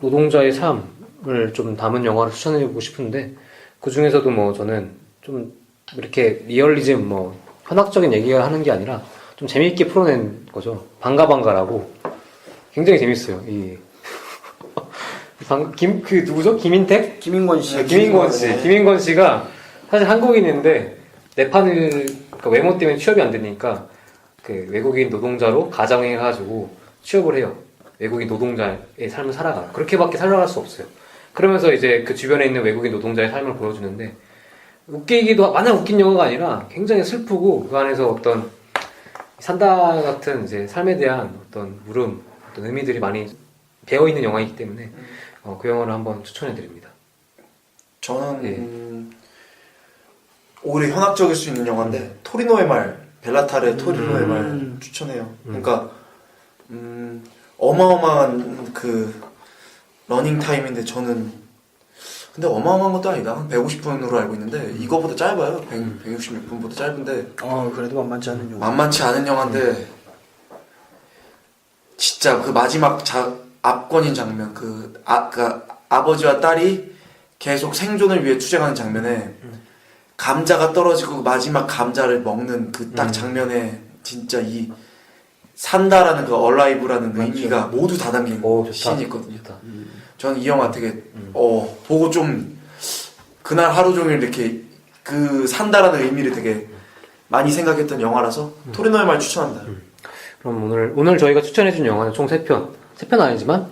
노동자의 삶을 좀 담은 영화를 추천해주고 싶은데 그 중에서도 저는 좀 이렇게 리얼리즘 현학적인 얘기를 하는 게 아니라 좀 재미있게 풀어낸 거죠. 방가방가라고 굉장히 재밌어요. 누구죠? 김인택? 김인권 씨. 김인권 씨가 사실 한국인인데 네팔 외모 때문에 취업이 안 되니까 그 외국인 노동자로 가정해가지고 취업을 해요. 외국인 노동자의 삶을 살아가. 그렇게밖에 살아갈 수 없어요. 그러면서 이제 그 주변에 있는 외국인 노동자의 삶을 보여주는데 마냥 웃긴 영화가 아니라 굉장히 슬프고 그 안에서 어떤 산다 같은 이제 삶에 대한 어떤 물음, 어떤 의미들이 많이 배어있는 영화이기 때문에 그 영화를 한번 추천해드립니다. 저는 오히려 현학적일 수 있는 영화인데 토리노의 말, 벨라타르의 토리노의 말 추천해요. 그러니까 어마어마한 그 러닝 타임인데 저는 근데 어마어마한 것도 아니다. 한 150분으로 알고 있는데 이거보다 짧아요. 166분보다 짧은데 그래도 만만치 않은 영화. 만만치 않은 영화인데 진짜 그 마지막 압권인 장면 그 아버지와 딸이 계속 생존을 위해 투쟁하는 장면에 감자가 떨어지고 마지막 감자를 먹는 그 딱 장면에 진짜 이 산다라는 그 얼라이브라는 의미가 모두 다 담긴 씬이 있거든요. 저는 이 영화 되게 보고 좀 그날 하루 종일 이렇게 그 산다라는 의미를 되게 많이 생각했던 영화라서 토리노의 말 추천합니다. 그럼 오늘 저희가 추천해준 영화는 총 3편. 3편 아니지만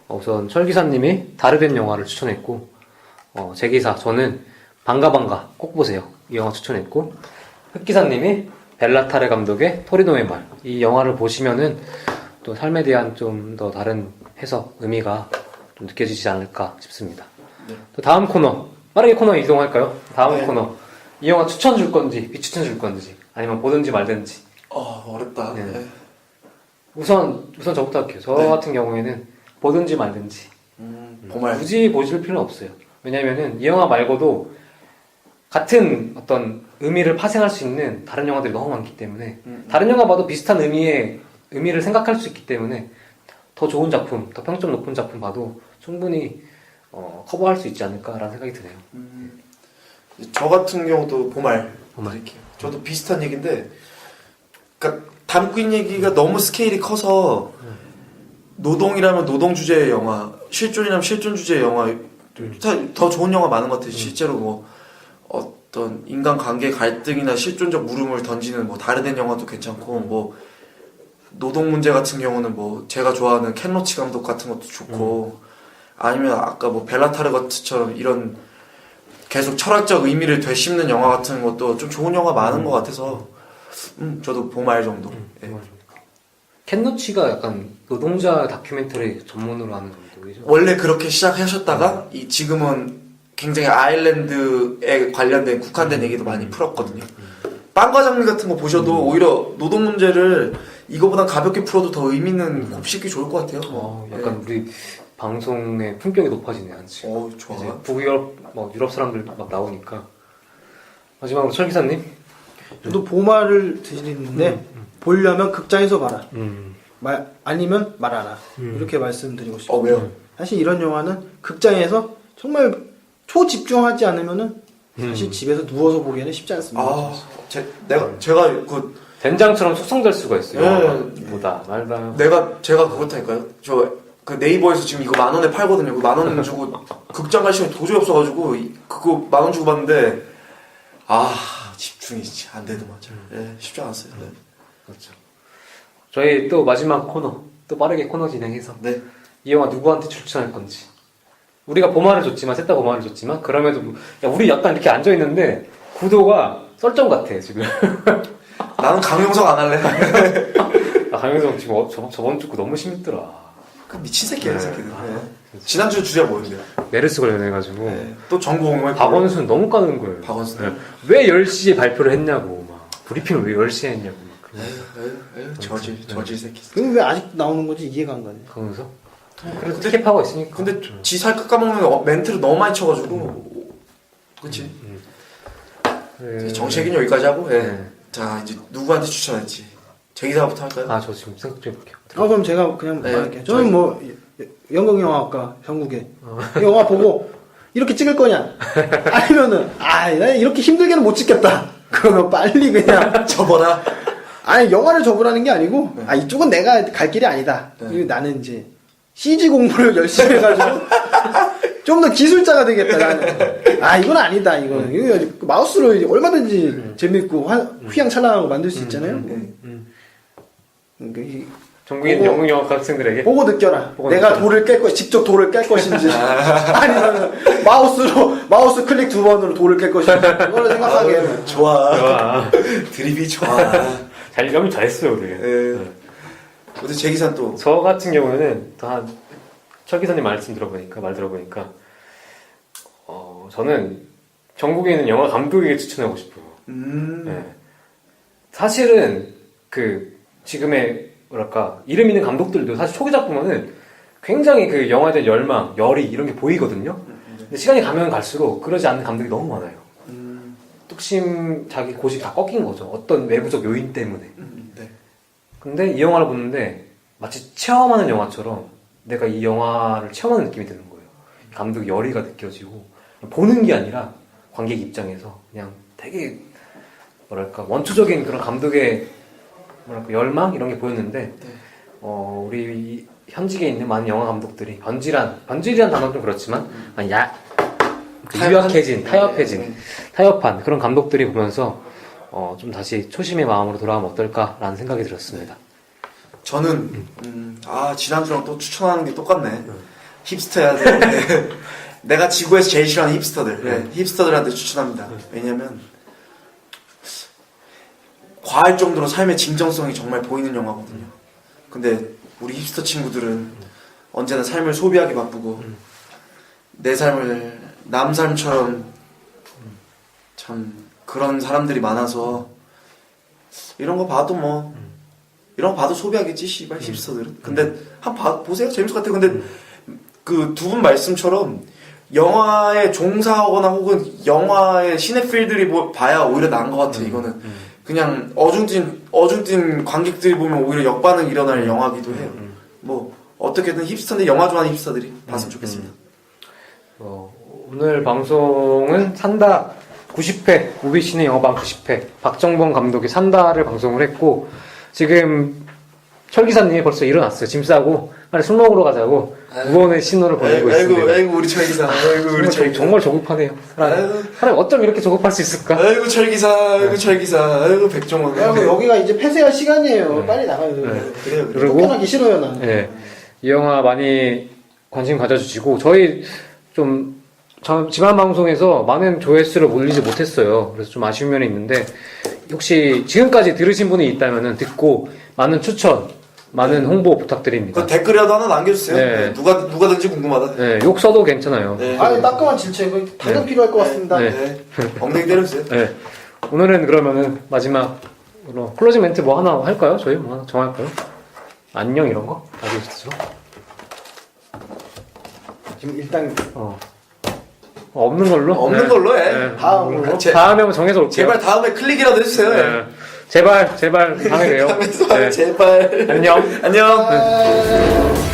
우선 철기사님이 다르된 영화를 추천했고 제기사 저는 방가방가 꼭 보세요. 이 영화 추천했고 흑기사님이 벨라타레 감독의 토리노의 말. 이 영화를 보시면은 또 삶에 대한 좀 더 다른 해석, 의미가 좀 느껴지지 않을까 싶습니다. 또 다음 코너, 빠르게 코너 이동할까요? 다음 코너. 이 영화 추천 줄 건지 비추천 줄 건지 아니면 보든지 말든지. 어렵다. 네. 네. 우선 저부터 할게요. 저 네. 같은 경우에는 보든지 말든지. 보말. 굳이 보실 필요는 없어요. 왜냐면은 이 영화 말고도 같은 어떤 의미를 파생할 수 있는 다른 영화들이 너무 많기 때문에 다른 영화 봐도 비슷한 의미를 생각할 수 있기 때문에 더 좋은 작품, 더 평점 높은 작품 봐도 충분히 커버할 수 있지 않을까라는 생각이 드네요. 저 같은 경우도 보말 보말. 드릴게요. 저도 비슷한 얘기인데, 그러니까 담고 있는 얘기가 너무 스케일이 커서 노동이라면 노동 주제의 영화, 실존이라면 실존 주제의 영화, 더 좋은 영화 많은 것 같아요. 실제로 뭐 어떤 인간 관계 갈등이나 실존적 물음을 던지는 뭐 다르된 영화도 괜찮고, 뭐 노동 문제 같은 경우는 뭐 제가 좋아하는 켄 로치 감독 같은 것도 좋고, 아니면 아까 뭐 벨라타르거트처럼 이런 계속 철학적 의미를 되씹는 영화 같은 것도 좀 좋은 영화 많은 것 같아서 저도 보말 정도. 예. 켄노치가 약간 노동자 다큐멘터리 전문으로 하는 감독이죠. 원래 그렇게 시작하셨다가 지금은 굉장히 아일랜드에 관련된 국한된 얘기도 많이 풀었거든요. 빵과장님 같은 거 보셔도 오히려 노동 문제를 이거보다 가볍게 풀어도 더 의미 있는 곱씹기 좋을 것 같아요. 약간 우리 방송의 품격이 높아지네 한지. 좋아. 이제 북유럽 유럽 사람들 막 나오니까. 마지막으로 철 기사님. 저도 보말을 드리는데 보려면 극장에서 봐라. 아니면 말아라. 이렇게 말씀드리고 싶어요. 왜요? 사실 이런 영화는 극장에서 정말 초집중하지 않으면은 사실 집에서 누워서 보기에는 쉽지 않습니다. 제가 그 된장처럼 숙성될 수가 있어요. 예. 보다 말다. 제가 그렇다니까요. 그 네이버에서 지금 이거 10,000원에 팔거든요. 10,000원 주고 극장 갈 시간이 도저히 없어가지고 그거 10,000원 주고 봤는데 집중이 진짜 안 되더만. 쉽지 않았어요. 네. 그렇죠. 저희 또 마지막 코너, 또 빠르게 코너 진행해서 네. 이 영화 누구한테 추천할 건지. 우리가 보마를 줬지만 셋 다 보마를 줬지만 그럼에도 우리 약간 이렇게 앉아 있는데 구도가 썰점 같아 지금. 나는 강용석 안 할래. 강영석 지금 저번 주 거 너무 심했더라. 그 미친 새끼야, 이 새끼는. 네. 지난주 주제가 뭐였는데요? 메르스 관련해가지고 또 정보공무원 박원순 너무 까는 거예요. 박원순. 네. 왜 10시에 발표를 했냐고 막 브리핑을 왜 10시에 했냐고 막. 저질 새끼. 그럼 왜 아직 나오는 건지 이해가 안 가네. 강영석? 그래도 티켓하고 있으니까. 근데 지 살끝 까먹는 멘트를 너무 많이 쳐가지고. 그치? 정책은 여기까지 하고. 자, 이제 누구한테 추천할지. 제 기사부터 할까요? 저 지금 생각 좀 해볼게요. 그럼 제가 그냥 네, 말할게요. 저는 뭐 연극영화학과 전국에 이 영화 보고 이렇게 찍을 거냐? 아니면은 나 이렇게 힘들게는 못 찍겠다. 그러면 빨리 그냥 접어라. 영화를 접으라는 게 아니고 이쪽은 내가 갈 길이 아니다. 그리고 나는 이제 CG 공부를 열심히 해가지고 좀 더 기술자가 되겠다. 나는. 이건 아니다. 이거 마우스로 이제 얼마든지 재밌고 휘황찬란하고 만들 수 있잖아요. 전국인 영웅영화 학생들에게 보고 느껴라. 내가 돌을 깰 것, 직접 돌을 깰 것인지, 아니면 마우스 클릭 2번으로 돌을 깰 것인지, 그걸 생각하게. 좋아. 드립이 좋아. 영이 잘했어요, 우리. 근데 제 기사는 또. 저 같은 경우에는 철 기사님 말 들어보니까, 저는 전국에 있는 영화 감독에게 추천하고 싶어요. 네. 사실은 지금의 이름 있는 감독들도 사실 초기 작품은 굉장히 그 영화에 대한 열망, 열의 이런 게 보이거든요. 근데 시간이 가면 갈수록 그러지 않는 감독이 너무 많아요. 뚝심 자기 고집이 다 꺾인 거죠. 어떤 외부적 요인 때문에. 근데 이 영화를 보는데 마치 체험하는 영화처럼 내가 이 영화를 체험하는 느낌이 드는 거예요. 감독의 열의가 느껴지고 보는 게 아니라 관객 입장에서 그냥 되게 원초적인 그런 감독의 열망 이런 게 보였는데 우리 현직에 있는 많은 영화 감독들이 변질이란 단어는 좀 그렇지만 타협한 그런 감독들이 보면서 좀 다시 초심의 마음으로 돌아가면 어떨까라는 생각이 들었습니다. 저는 지난주랑 또 추천하는 게 똑같네. 힙스터야 돼. 내가 지구에서 제일 싫어하는 힙스터들. 힙스터들한테 추천합니다. 왜냐면 과할 정도로 삶의 진정성이 정말 보이는 영화거든요. 근데 우리 힙스터 친구들은 언제나 삶을 소비하기 바쁘고 내 삶을 남 삶처럼 참 그런 사람들이 많아서 이런 거 봐도 뭐 이런 거 봐도 소비하겠지 씨발 힙스터들은. 근데 보세요 재밌을 것 같아요. 근데 그 두 분 말씀처럼 영화에 종사하거나 혹은 영화의 시네필들이 봐야 오히려 나은 것 같아요. 이거는 그냥 어중뛴 관객들이 보면 오히려 역반응 일어날 영화기도 해요. 뭐 어떻게든 힙스터인데 영화 좋아하는 힙스터들이 봤으면 좋겠습니다. 오늘 방송은 산다 90회, 우비씨는 영화방 90회, 박정범 감독이 산다를 방송을 했고, 지금 철기사님이 벌써 일어났어요. 짐 싸고, 빨리 술 먹으러 가자고, 무언의 신호를 보내고 있습니다. 아이고, 우리 철기사. 아이고, 우리 철기사. 정말 조급하네요. 사람이 어쩜 이렇게 조급할 수 있을까? 아이고, 철기사. 아이고, 철기사. 아이고, 백종원. 뭐 여기가 이제 폐쇄할 시간이에요. 빨리 나가요. 그래요. 그리고, 쫓겨나기 싫어요, 나는. 네. 이 영화 많이 관심 가져주시고, 저희 좀, 지난 방송에서 많은 조회수를 올리지 못했어요. 그래서 좀 아쉬운 면이 있는데, 혹시 지금까지 들으신 분이 있다면 듣고 많은 추천, 많은 홍보 부탁드립니다. 그 댓글이라도 하나 남겨주세요. 네. 누가든지 궁금하다. 네, 욕 써도 괜찮아요. 네. 아니, 따끔한 질책, 이거 당연 필요할 것 같습니다. 네. 네. 엉덩이 때려주세요. 네. 오늘은 그러면은 마지막으로 클로징 멘트 뭐 하나 할까요? 저희 뭐 하나 정할까요? 안녕 이런 거? 아시겠죠? 지금 일단 없는 걸로? 없는 네. 걸로 해. 네. 다음으로. 다음에 한번 정해서 올게요. 제발 다음에 클릭이라도 해주세요. 네. 제발 다음에 봬요. 다음에 네. 제발. 안녕. 안녕. 아...